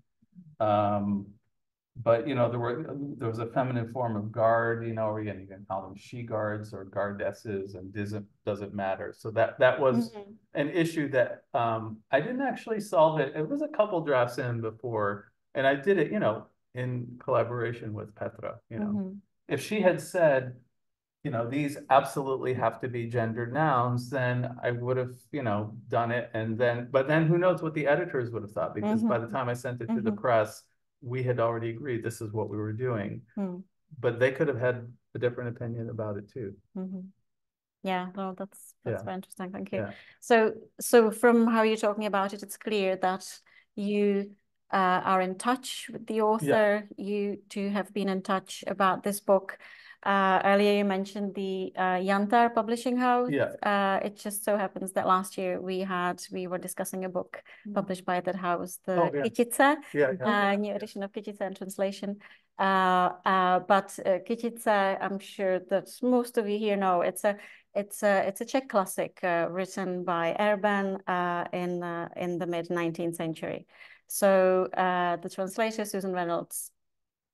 But there was a feminine form of guard, or again, you can call them she guards or guardesses, and doesn't matter. So that was an issue that I didn't actually solve it. It was a couple drafts in before, and I did it, in collaboration with Petra. If she had said, these absolutely have to be gendered nouns, then I would have, done it. But then who knows what the editors would have thought, because by the time I sent it to the press, we had already agreed this is what we were doing. But they could have had a different opinion about it too. Yeah, no, that's very interesting. Thank you. Yeah. So from how you're talking about it, it's clear that you are in touch with the author. Yeah. You two have been in touch about this book. Earlier you mentioned the Yantar Publishing House. Yeah. It just so happens that last year we were discussing a book published by that house, the Kytice, new edition of Kytice and translation. But Kytice, I'm sure that most of you here know, it's a Czech classic written by Erben in the mid-19th century. So the translator, Susan Reynolds,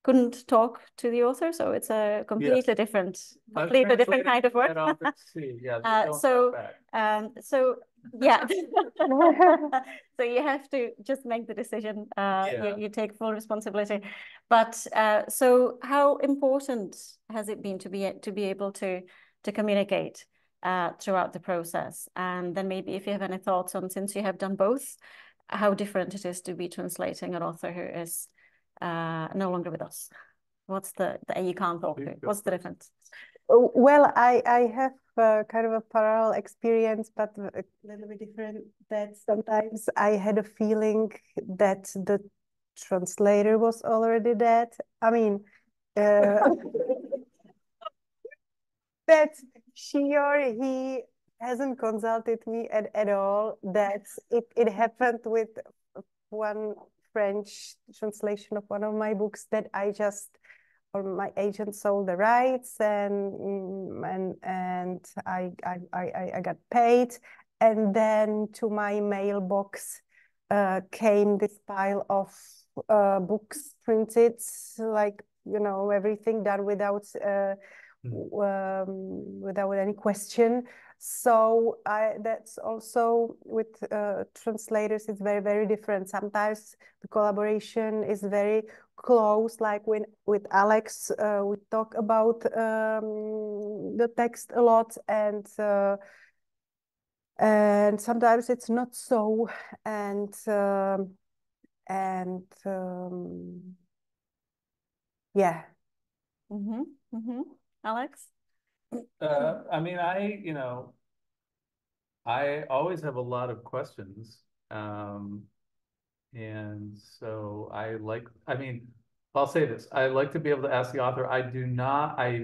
couldn't talk to the author, so it's a completely different kind of work. So you have to just make the decision. You take full responsibility. But so how important has it been to be able to communicate throughout the process. And then maybe if you have any thoughts on, since you have done both, how different it is to be translating an author who is no longer with us. What's the you can't talk to? What's the difference? Well, I have kind of a parallel experience, but a little bit different. That sometimes I had a feeling that the translator was already dead. I mean, that she or he hasn't consulted me at all. That it happened with one French translation of one of my books that I just, or my agent sold the rights, and I got paid, and then to my mailbox came this pile of books printed, like, you know, everything done without without any question. So that's also with translators, it's very, very different. Sometimes the collaboration is very close, like when with Alex, we talk about the text a lot, and sometimes it's not so, and yeah. Alex? I mean, I always have a lot of questions. And so I'll say this, I like to be able to ask the author. I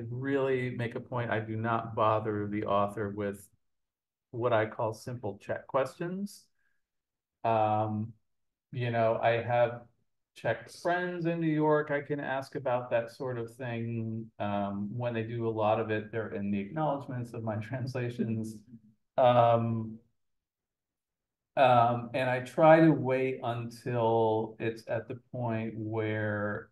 really make a point, I do not bother the author with what I call simple check questions. You know, I have Czech friends in New York I can ask about that sort of thing. When they do a lot of it, they're in the acknowledgements of my translations. And I try to wait until it's at the point where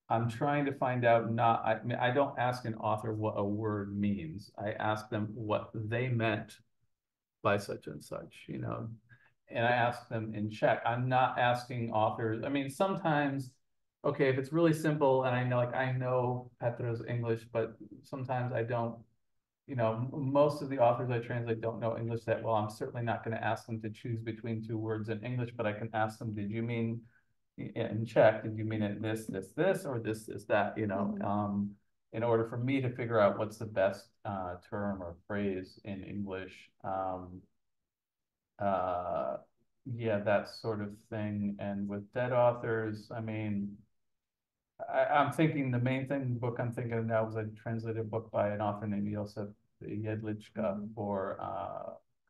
I'm trying to find out, I don't ask an author what a word means. I ask them what they meant by such and such, you know, and I ask them in Czech. I'm not asking authors. I mean, sometimes, okay, if it's really simple and I know Petra's English, but sometimes I don't. You know, most of the authors I translate don't know English that well. I'm certainly not going to ask them to choose between two words in English, but I can ask them, did you mean in Czech, did you mean it this, or this, that, you know, in order for me to figure out what's the best term or phrase in English. Yeah, that sort of thing. And with dead authors, I mean, I'm thinking the main book I'm thinking of now was I translated a book by an author named Josef Jedlička for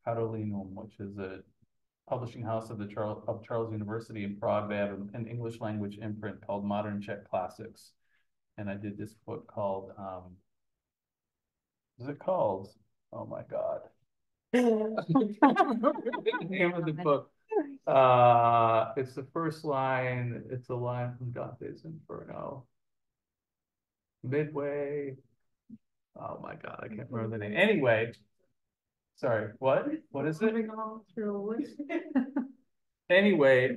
Karolinum, which is a publishing house of Charles University in Prague. They have an English language imprint called Modern Czech Classics. And I did this book called, what is it called? Oh my God. The name of the book. It's the first line. It's a line from Dante's Inferno. Midway. Oh my God, I can't remember the name. Anyway, sorry, what is it? Anyway,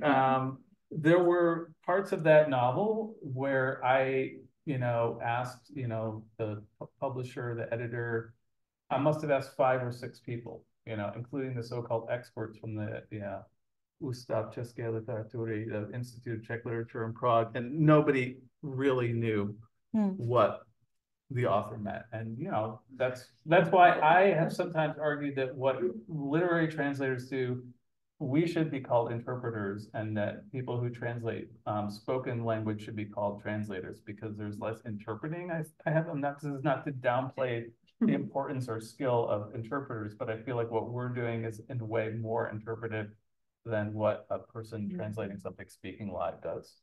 there were parts of that novel where I, you know, asked, you know, the publisher, the editor, I must have asked 5 or 6 people, you know, including the so-called experts from the Ústav České literatury, the Institute of Czech Literature in Prague, and nobody really knew what the author meant. And, you know, that's why I have sometimes argued that what literary translators do, we should be called interpreters, and that people who translate spoken language should be called translators, because there's less interpreting. This is not to downplay the importance or skill of interpreters, but I feel like what we're doing is in a way more interpretive than what a person translating something speaking live does.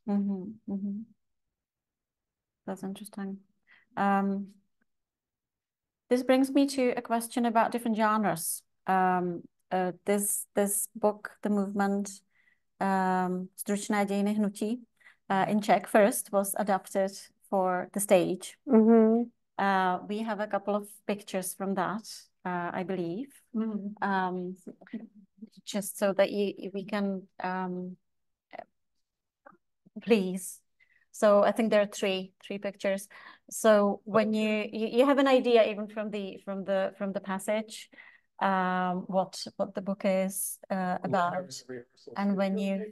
That's interesting. This brings me to a question about different genres. This book, the movement, Stručné, dějiny, hnutí, in Czech first, was adapted for the stage. We have a couple of pictures from that, I believe. Just so that we can, please. So I think there are three pictures. So when you have an idea even from the passage, what the book is about, and when you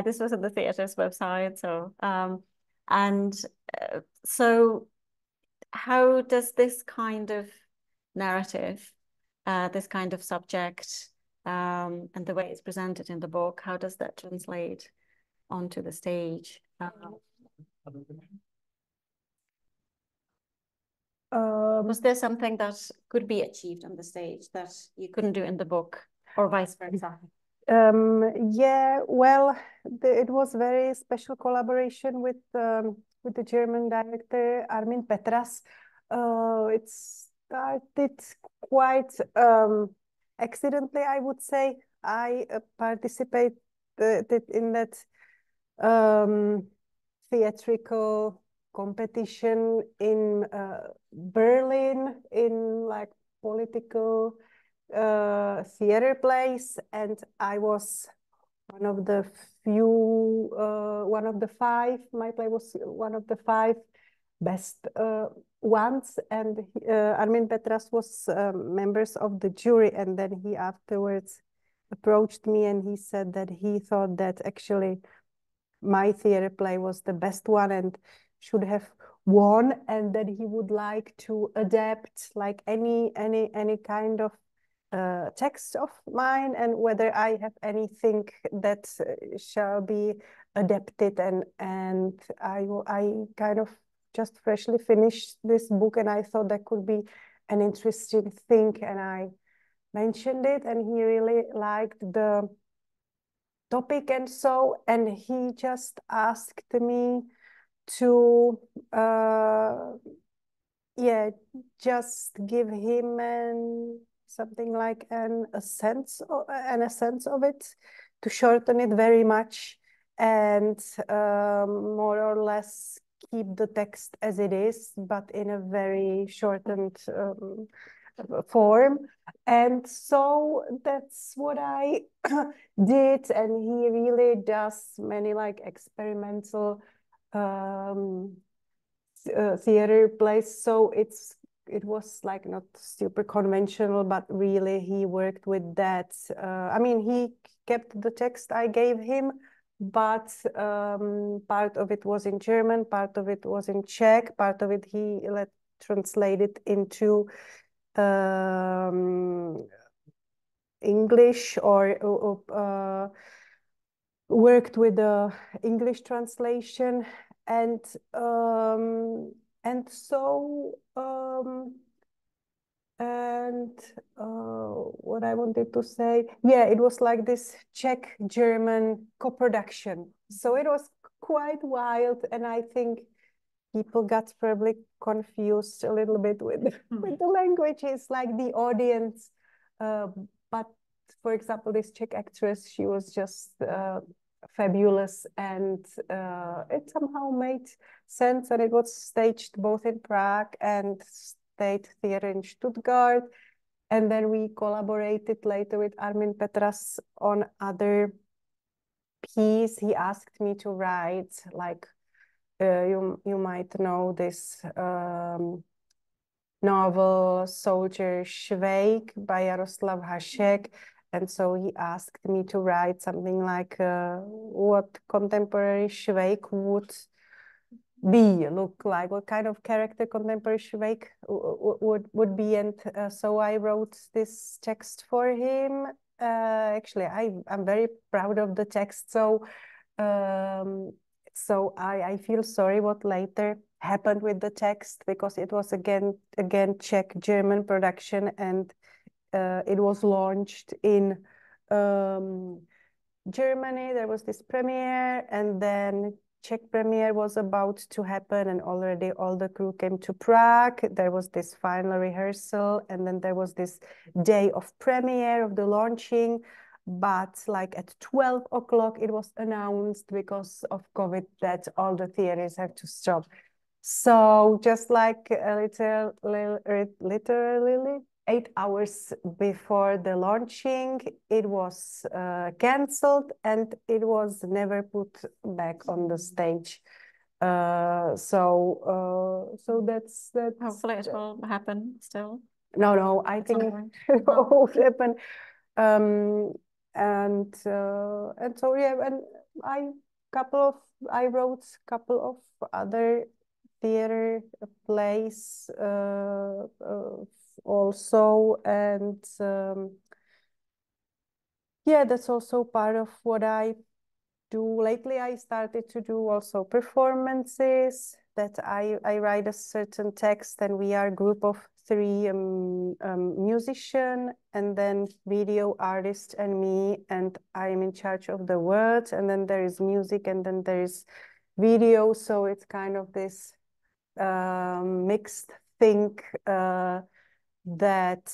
this was on the theatre's website, so so how does this kind of narrative, this kind of subject, and the way it's presented in the book, how does that translate onto the stage? Was there something that could be achieved on the stage that you couldn't do in the book, or vice versa? Yeah, well, it was very special collaboration with the German director Armin Petras. It started quite accidentally, I would say. I participated in that theatrical competition in Berlin, in like political theater plays, and I was one of the few, one of the five. My play was one of the five best ones, and Armin Petras was members of the jury, and then he afterwards approached me and he said that he thought that actually my theater play was the best one and should have won, and that he would like to adapt like any kind of text of mine, and whether I have anything that shall be adapted. And I kind of just freshly finished this book, and I thought that could be an interesting thing, and I mentioned it, and he really liked the topic, and he just asked me to just give him something like a sense of it, to shorten it very much, and more or less keep the text as it is, but in a very shortened form. And so that's what I did, and he really does many like experimental theater plays, so it was like not super conventional, but really he worked with that. I mean, he kept the text I gave him, but part of it was in German, part of it was in Czech, part of it he translated into English, or worked with the English translation, and what I wanted to say, yeah, it was like this Czech-German co-production, so it was quite wild, and I think people got probably confused a little bit with the languages, like the audience, but for example, this Czech actress, she was just fabulous, and it somehow made sense, and it was staged both in Prague and State Theatre in Stuttgart, and then we collaborated later with Armin Petras on other piece. He asked me to write, like, you might know this novel Soldier Švejk by Jaroslav Hašek, and so he asked me to write something like what contemporary Švejk look like, what kind of character contemporary Švejk would be, and so I wrote this text for him. Actually, I'm very proud of the text, so I feel sorry what later happened with the text, because it was again Czech-German production, and it was launched in Germany. There was this premiere, and then Czech premiere was about to happen, and already all the crew came to Prague. There was this final rehearsal, and then there was this day of premiere of the launching. But like at 12 o'clock, it was announced because of COVID that all the theaters have to stop. So just like literally 8 hours before the launching, it was cancelled, and it was never put back on the stage. So that's hopefully it will happen still. No, I think it won't happen. And so yeah, and I wrote a couple of other theater plays also, and yeah, that's also part of what I do. Lately I started to do also performances, that I write a certain text, and we are a group of 3 musician, and then video artist and me, and I am in charge of the words, and then there is music, and then there is video. So it's kind of this mixed thing that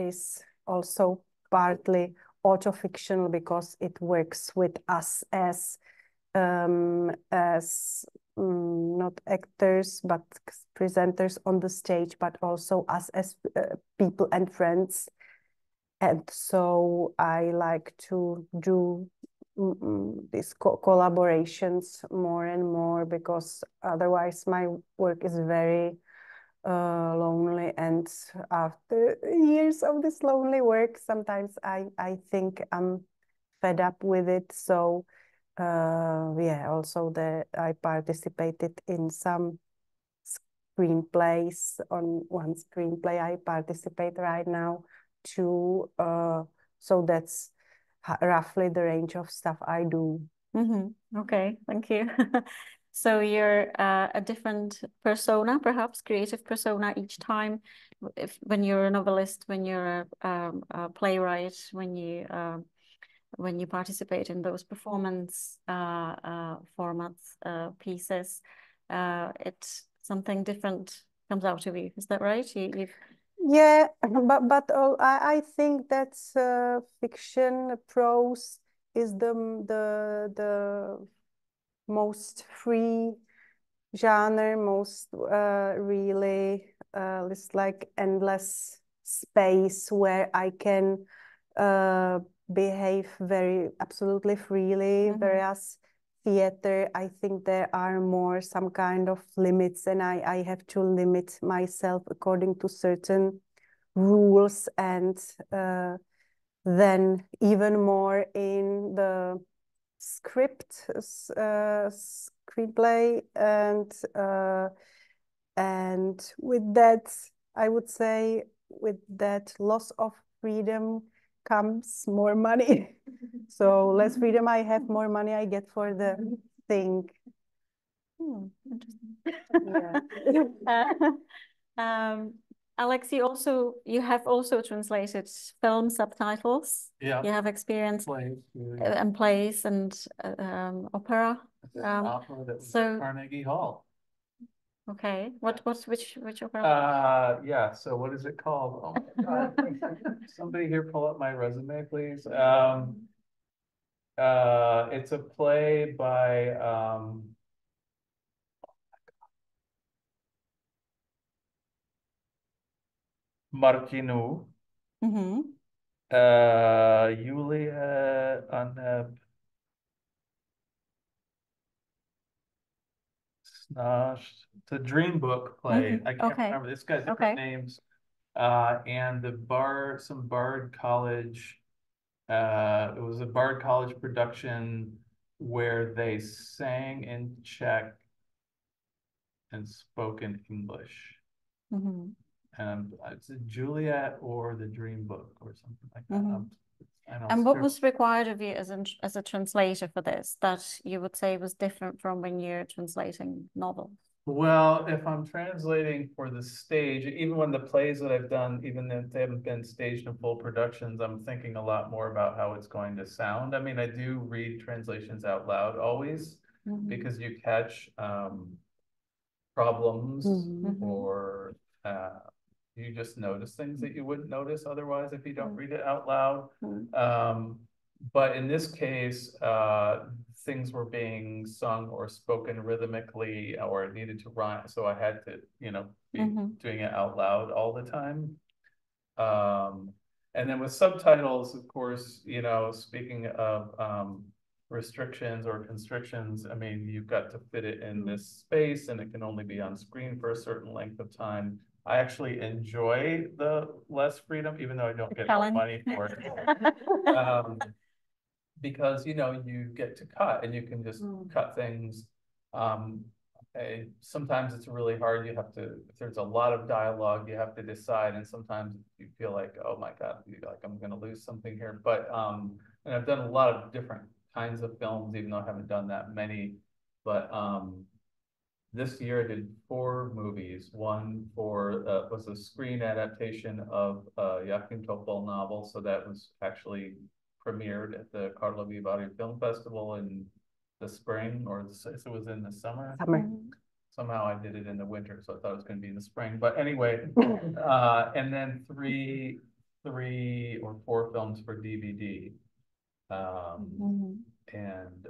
is also partly auto-fictional, because it works with us as not actors but presenters on the stage, but also us as people and friends. And so I like to do these collaborations more and more, because otherwise my work is very lonely, and after years of this lonely work, sometimes I think I'm fed up with it. So yeah, also I participated in some screenplays. On one screenplay I participate right now too. So that's roughly the range of stuff I do. Okay, thank you. So you're a different persona, perhaps creative persona each time. When you're a novelist, when you're a playwright, when you participate in those performance formats, pieces, something different comes out of you. Is that right? Yeah, but I think that's fiction. Prose is the most free genre, most really it's like endless space where I can behave very absolutely freely. Whereas theater, I think there are more some kind of limits, and I have to limit myself according to certain rules, and then even more in the script, screenplay, and with that, I would say, with that loss of freedom comes more money. So less freedom I have, more money I get for the thing. Interesting. Alex, you have also translated film subtitles. Yeah. You have experience plays, plays and opera. opera that was at Carnegie Hall. Okay. Which opera? Yeah. So what is it called? Oh my God. Somebody here pull up my resume, please. It's a play by Martinu. Julia it's a dream book play. I can't remember. This guy's different names. And some Bard College. It was a Bard College production where they sang in Czech and spoke in English. And it's a Juliet or the Dream Book or something like that. And what was required of you as a translator for this, that you would say was different from when you're translating novels? Well, if I'm translating for the stage, even when the plays that I've done, even if they haven't been staged in full productions, I'm thinking a lot more about how it's going to sound. I mean, I do read translations out loud always, because you catch problems or you just notice things that you wouldn't notice otherwise if you don't read it out loud. But in this case, things were being sung or spoken rhythmically, or it needed to rhyme. So I had to, be doing it out loud all the time. And then with subtitles, of course, speaking of restrictions or constrictions. I mean, you've got to fit it in this space and it can only be on screen for a certain length of time. I actually enjoy the less freedom, even though I don't get more money for it. Because, you know, you get to cut and you can just cut things. Sometimes it's really hard. You have to, if there's a lot of dialogue, you have to decide. And sometimes you feel like, oh my God, like I'm going to lose something here. But, and I've done a lot of different kinds of films, even though I haven't done that many. But this year I did 4 movies. One was a screen adaptation of a Joachim Topol novel. So that was actually premiered at the Karlovy Vary Film Festival in the spring, or it was in the summer. Somehow I did it in the winter, so I thought it was going to be in the spring. But anyway, and then three or 4 films for DVD, and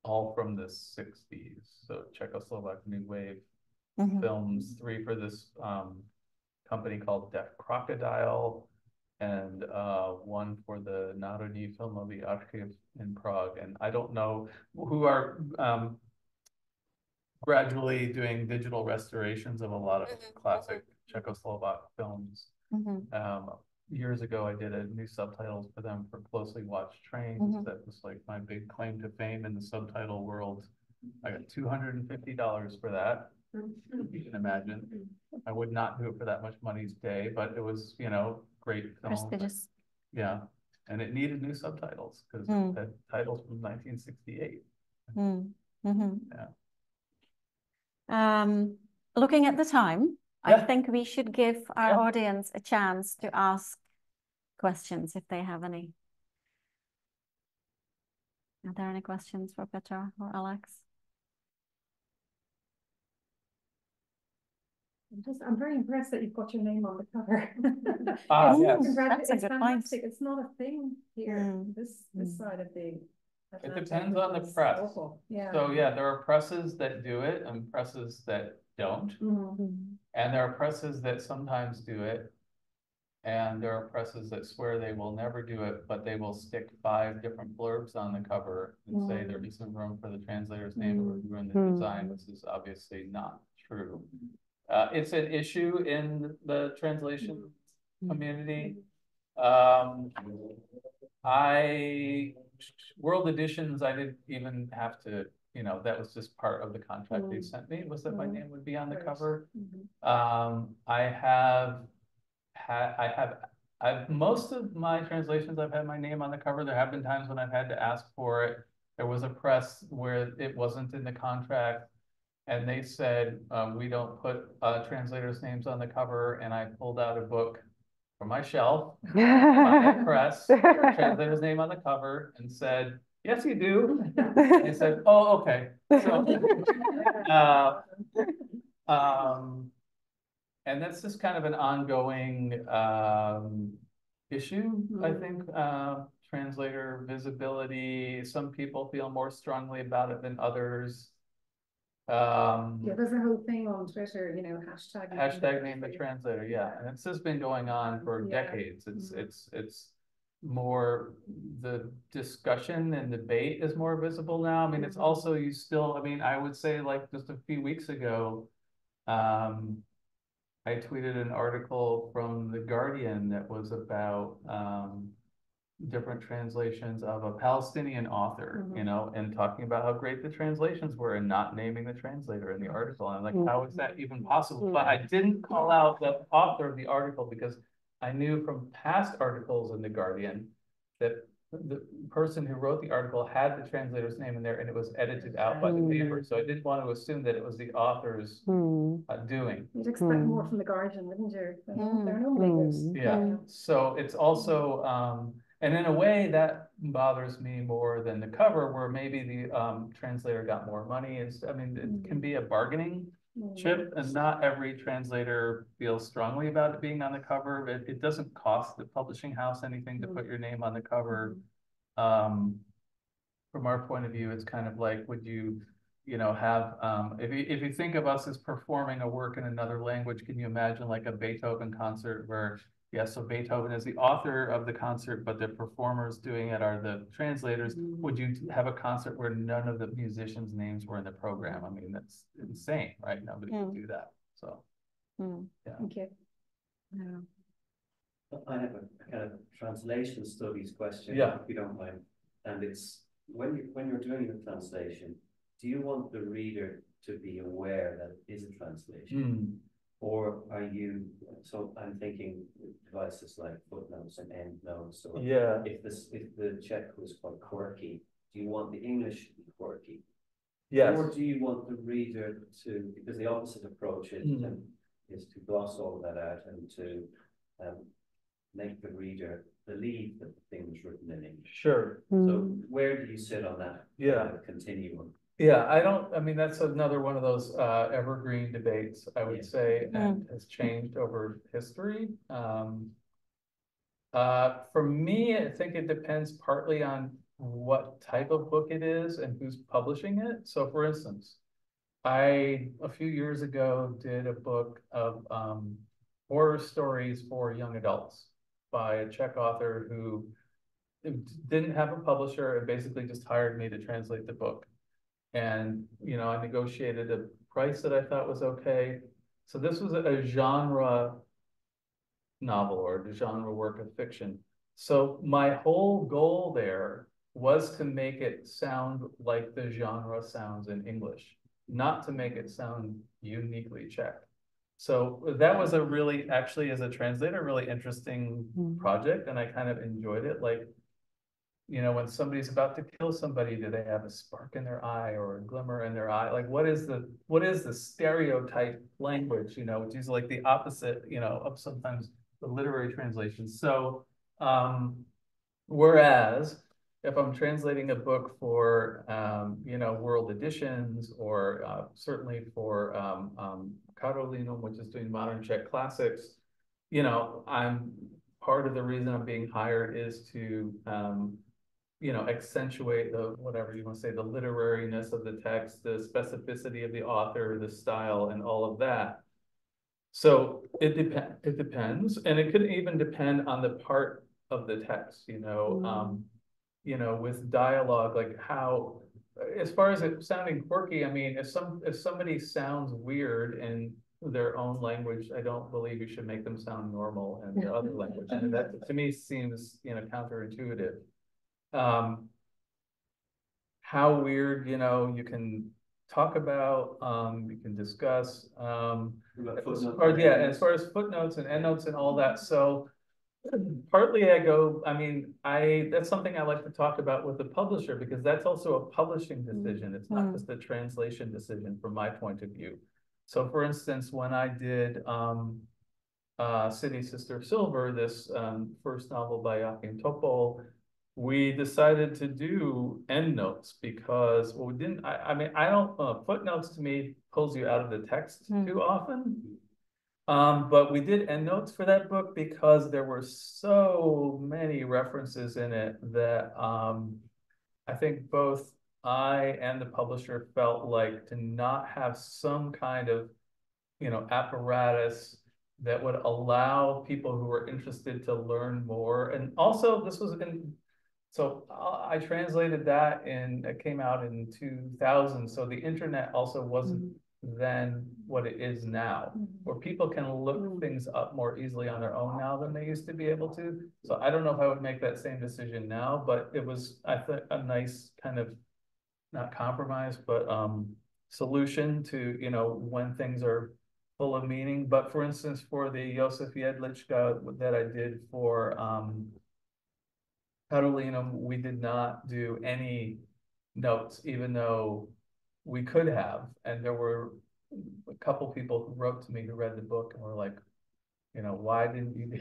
all from the 60s. So Czechoslovak New Wave films. 3 for this company called Deaf Crocodile, and 1 for the Národní Filmový Archiv in Prague. And I don't know who are gradually doing digital restorations of a lot of classic Czechoslovak films. Years ago, I did a new subtitles for them for Closely Watched Trains. That was like my big claim to fame in the subtitle world. I got $250 for that. You can imagine. I would not do it for that much money today, but it was, you know, great film. Prestigious. Yeah. And it needed new subtitles because it had titles from 1968. Yeah. Looking at the time, I think we should give our audience a chance to ask questions if they have any. Are there any questions for Petra or Alex? I'm very impressed that you've got your name on the cover. Yes. That's a good point. It's not a thing here, this side of the It depends on the press. Yeah. So yeah, there are presses that do it and presses that don't. And there are presses that sometimes do it. And there are presses that swear they will never do it, but they will stick 5 different blurbs on the cover and say there isn't room for the translator's name or ruin the design, which is obviously not true. It's an issue in the translation community. World editions, I didn't even have to, you know, that was just part of the contract they sent me, was that my name would be on the cover. Most of my translations, I've had my name on the cover. There have been times when I've had to ask for it. There was a press where it wasn't in the contract, and they said, we don't put translators' names on the cover, and I pulled out a book from my shelf, my press, translator's name on the cover, and said, yes, you do. They said, oh, okay. So, and that's just kind of an ongoing issue, I think. Translator visibility. Some people feel more strongly about it than others. There's a whole thing on Twitter, you know, hashtag name the translator. Yeah, and it's just been going on for decades. It's more, the discussion and debate is more visible now. I mean, it's also, you still, I mean, I would say like just a few weeks ago, I tweeted an article from The Guardian that was about different translations of a Palestinian author, you know, and talking about how great the translations were and not naming the translator in the article. And I'm like, how is that even possible? But I didn't call out the author of the article because I knew from past articles in The Guardian that the person who wrote the article had the translator's name in there and it was edited out by the paper. So I didn't want to assume that it was the author's doing. You'd expect more from The Guardian, wouldn't you? They're normally good. Yeah. So it's also, and in a way that bothers me more than the cover, where maybe the translator got more money. I mean, it can be a bargaining chip, and not every translator feels strongly about it being on the cover. It doesn't cost the publishing house anything to put your name on the cover. From our point of view, it's kind of like, would you, you know, have, if you think of us as performing a work in another language, can you imagine like a Beethoven concert where Yeah, so Beethoven is the author of the concert, but the performers doing it are the translators. Would you have a concert where none of the musicians' names were in the program? I mean, that's insane, right? Nobody would do that. So, yeah. Thank you. I have a kind of translation studies question, Yeah. if you don't mind. And it's when you're doing the translation, do you want the reader to be aware that it is a translation? Or are you, so I'm thinking devices like footnotes and endnotes, or if the Czech was quite quirky, do you want the English to be quirky? Yes. Or do you want the reader to, because the opposite approach is to gloss all that out and to make the reader believe that the thing was written in English? Sure. So where do you sit on that continuum? Yeah, I mean, that's another one of those evergreen debates, I would say, and has changed over history. For me, I think it depends partly on what type of book it is and who's publishing it. So for instance, a few years ago, did a book of horror stories for young adults by a Czech author who didn't have a publisher and basically just hired me to translate the book. And, you know, I negotiated a price that I thought was okay. So this was a genre novel or a genre work of fiction. So my whole goal there was to make it sound like the genre sounds in English, not to make it sound uniquely Czech. So that was a really, actually, as a translator, really interesting project, and I kind of enjoyed it. Like, you know, when somebody's about to kill somebody, do they have a spark in their eye or a glimmer in their eye? Like, what is the stereotype language, you know, which is like the opposite, you know, of sometimes the literary translations. So, whereas if I'm translating a book for, you know, World Editions or certainly for Karolinum, which is doing modern Czech classics, you know, part of the reason I'm being hired is to, you know, accentuate the, whatever you want to say, the literariness of the text, the specificity of the author, the style, and all of that. So it depends, and it could even depend on the part of the text, you know, with dialogue, like how, as far as it sounding quirky, I mean, if somebody sounds weird in their own language, I don't believe you should make them sound normal in their other language. And that to me seems, you know, counterintuitive. How weird, you know, you can talk about, you can discuss, as far as footnotes and endnotes and all that. So partly that's something I like to talk about with the publisher, because that's also a publishing decision. It's not just a translation decision from my point of view. So for instance, when I did City Sister Silver, this first novel by Joachim Topol, we decided to do endnotes because, well, we didn't, footnotes to me pulls you out of the text too often. But we did endnotes for that book because there were so many references in it that I think both I and the publisher felt like to not have some kind of, you know, apparatus that would allow people who were interested to learn more. And also this was so I translated that it came out in 2000. So the internet also wasn't then what it is now, where people can look things up more easily on their own now than they used to be able to. So I don't know if I would make that same decision now, but it was, I think, a nice kind of, not compromise, but solution to, you know, when things are full of meaning. But for instance, for the Josef Jedlička that I did for Karolinum, we did not do any notes, even though we could have. And there were a couple people who wrote to me who read the book and were like, you know, why didn't you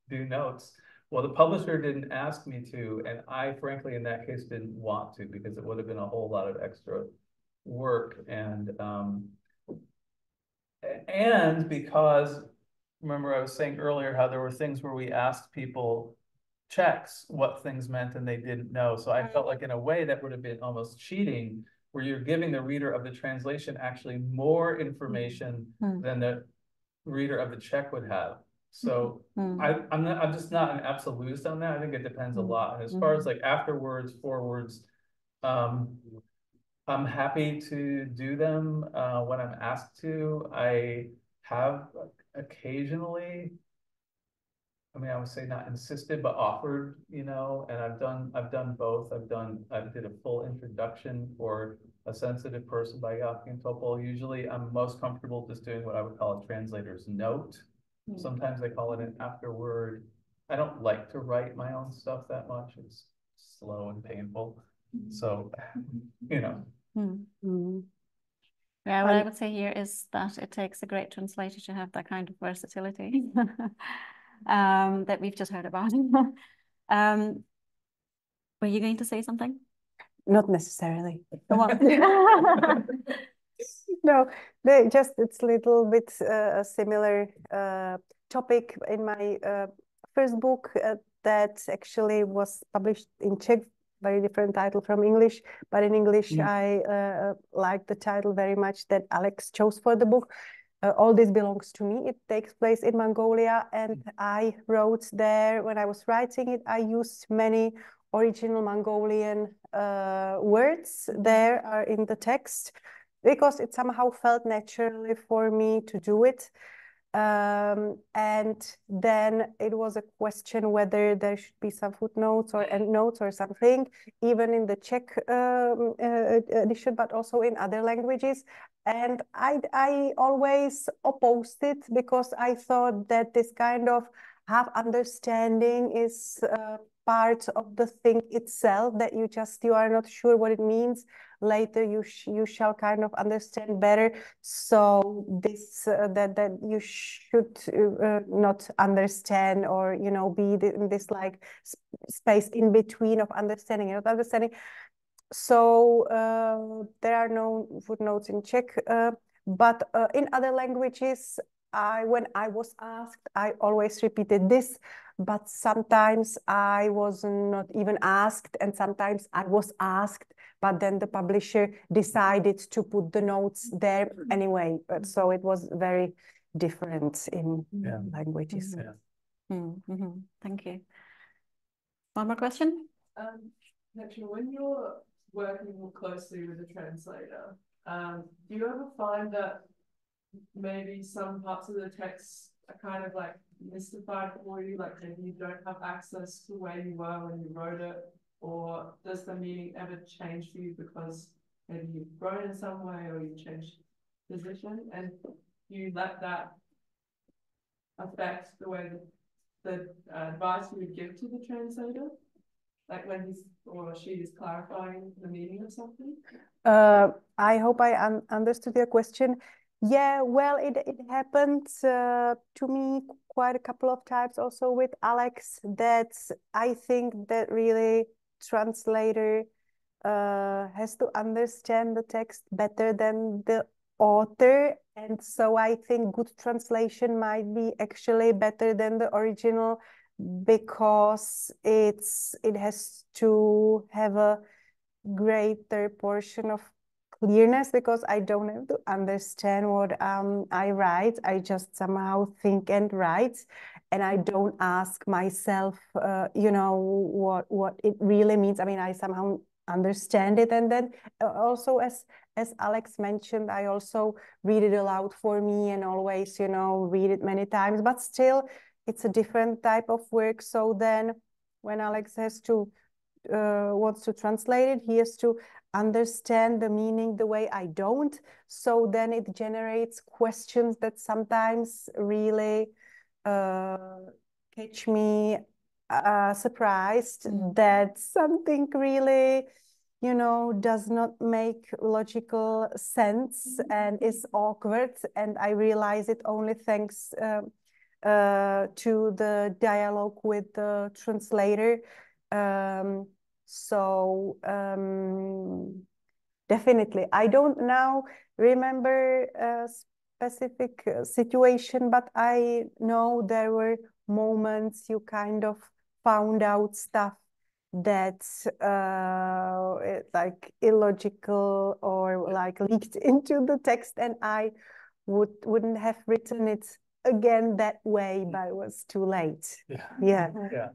do notes? Well, the publisher didn't ask me to, and I frankly in that case didn't want to, because it would have been a whole lot of extra work. And because, remember I was saying earlier how there were things where we asked people, Czechs, what things meant and they didn't know. So I felt like in a way that would have been almost cheating, where you're giving the reader of the translation actually more information than the reader of the Czech would have. So I'm just not an absolutist on that. I think it depends a lot. And as far as like afterwards, forwards, I'm happy to do them when I'm asked to. I have occasionally, I mean, I would say not insisted, but offered, you know, and I've done both. I did a full introduction for a sensitive person by Joachim Topol. Usually I'm most comfortable just doing what I would call a translator's note. Sometimes they call it an afterword. I don't like to write my own stuff that much. It's slow and painful. So, you know. Yeah, what I would say here is that it takes a great translator to have that kind of versatility that we've just heard about. Were you going to say something? Not necessarily. Go on. No, just it's a little bit a similar topic in my first book that actually was published in Czech, very different title from English, but in English I like the title very much that Alex chose for the book. All This Belongs to Me. It takes place in Mongolia, and I wrote there, when I was writing it, I used many original Mongolian words there are in the text, because it somehow felt naturally for me to do it. And then it was a question whether there should be some footnotes or endnotes or something, even in the Czech edition, but also in other languages. And I always opposed it, because I thought that this kind of half understanding is part of the thing itself, that you are not sure what it means. Later you shall kind of understand better. So this that you should not understand, or you know, be in this like space in between of understanding and not understanding. So there are no footnotes in Czech, but in other languages, when I was asked, I always repeated this, but sometimes I was not even asked, and sometimes I was asked, but then the publisher decided to put the notes there anyway. But so it was very different in languages. Thank you. One more question? Petra, when you're working more closely with a translator, do you ever find that maybe some parts of the text are kind of like mystified for you, like maybe you don't have access to where you were when you wrote it, or does the meaning ever change for you because maybe you've grown in some way or you changed position, and you let that affect the way that the advice you would give to the translator, like when he's or she is clarifying the meaning of something? I hope I understood your question. Yeah, well, it happened to me quite a couple of times also with Alex, that I think that really translator has to understand the text better than the author. And so I think good translation might be actually better than the original, because it has to have a greater portion of clearness, because I don't have to understand what I write. I just somehow think and write, and I don't ask myself, you know, what it really means. I mean, I somehow understand it, and then also as Alex mentioned, I also read it aloud for me, and always, you know, read it many times. But still, it's a different type of work. So then, when Alex has to wants to translate it, he has to understand the meaning the way I don't. So then it generates questions that sometimes really catch me surprised, that something really, you know, does not make logical sense and is awkward. And I realize it only thanks to the dialogue with the translator. So definitely, I don't now remember a specific situation, but I know there were moments you kind of found out stuff that's like illogical or like leaked into the text, and I wouldn't have written it again that way, but it was too late. Yeah. Yeah. Yeah.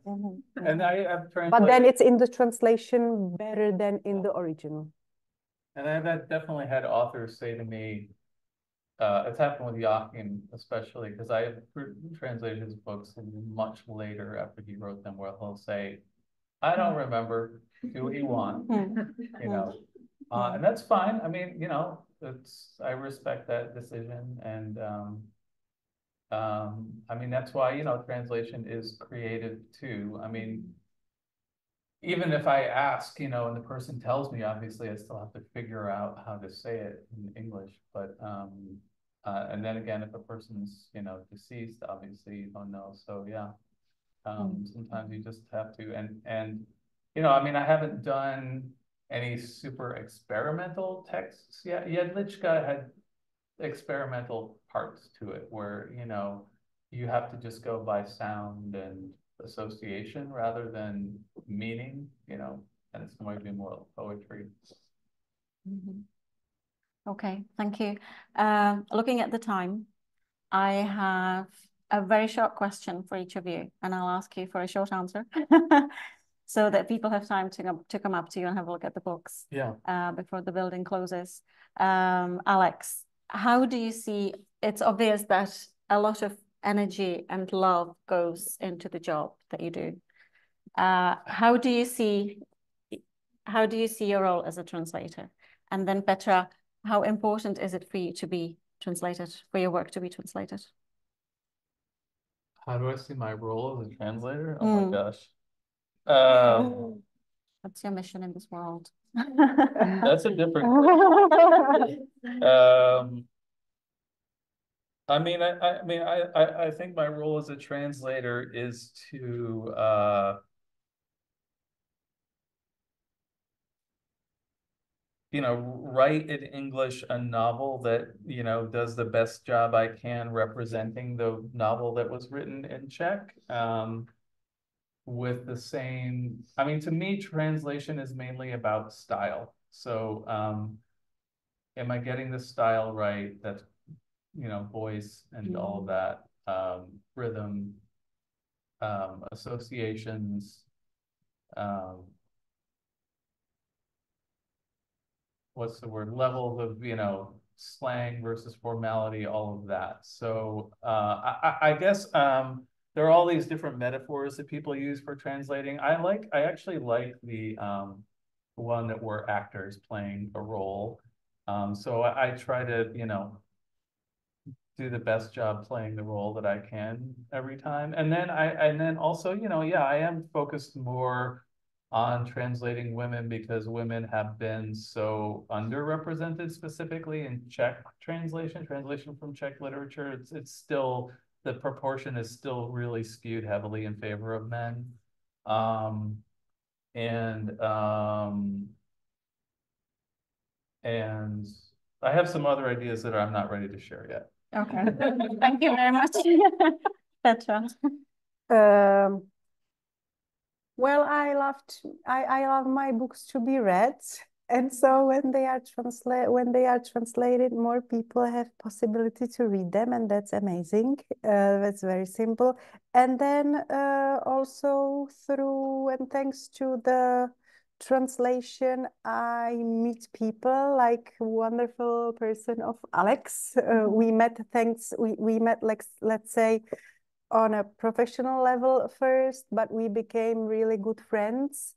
And I've translated. But then it's in the translation better than in the original. And I've definitely had authors say to me, it's happened with Joachim especially, because I have translated his books much later after he wrote them, where he'll say, I don't remember, do what you want, you know. And that's fine. I mean, you know, I respect that decision. And I mean, that's why, you know, translation is creative too. I mean, even if I ask, you know, and the person tells me, obviously I still have to figure out how to say it in English. But and then again, if a person's, you know, deceased, obviously you don't know. So yeah, sometimes you just have to. And you know, I mean, I haven't done any super experimental texts yet. Jedlička had experimental parts to it where, you know, you have to just go by sound and association rather than meaning, you know, and it's going to be more poetry. Okay, thank you. Looking at the time, I have a very short question for each of you, and I'll ask you for a short answer so that people have time to come up to you and have a look at the books before the building closes. Alex, how do you see, it's obvious that a lot of energy and love goes into the job that you do. How do you see your role as a translator? And then Petra, how important is it for you to be translated, for your work to be translated? How do I see my role as a translator? Oh my gosh. What's your mission in this world? That's a different I mean, I think my role as a translator is to you know, write in English a novel that, you know, does the best job I can representing the novel that was written in Czech. With the same, I mean, to me, translation is mainly about style. So am I getting the style right? That's, you know, voice and all of that, rhythm, associations, what's the word, levels of, you know, slang versus formality, all of that. So I guess there are all these different metaphors that people use for translating. I actually like the one that were actors playing a role. So I try to, you know, do the best job playing the role that I can every time. And then also, you know, yeah, I am focused more on translating women because women have been so underrepresented, specifically in Czech translation from Czech literature. It's still, the proportion is still really skewed heavily in favor of men. And I have some other ideas that I'm not ready to share yet. Okay, thank you very much, Petra. Well, I love my books to be read, and so when they are translated, more people have possibility to read them, and that's amazing. That's very simple. And then also through and thanks to the translation, I meet people like wonderful person of Alex. We met like, let's say, on a professional level first, but we became really good friends.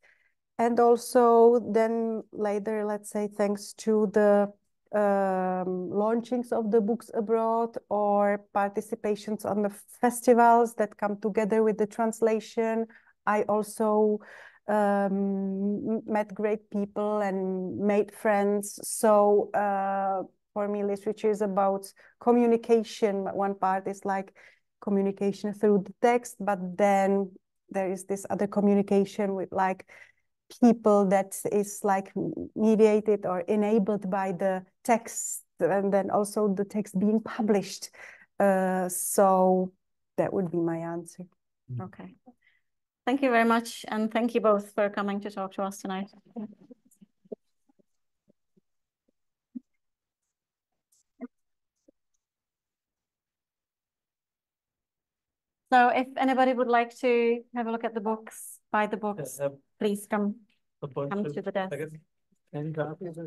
And also then later, let's say, thanks to the launchings of the books abroad or participations on the festivals that come together with the translation, I also met great people and made friends. So for me, literature is about communication. One part is like communication through the text, but then there is this other communication with like people that is like mediated or enabled by the text, and then also the text being published. So that would be my answer. Okay. Thank you very much. And thank you both for coming to talk to us tonight. So if anybody would like to have a look at the books, buy the books, please come to the desk. Any copies?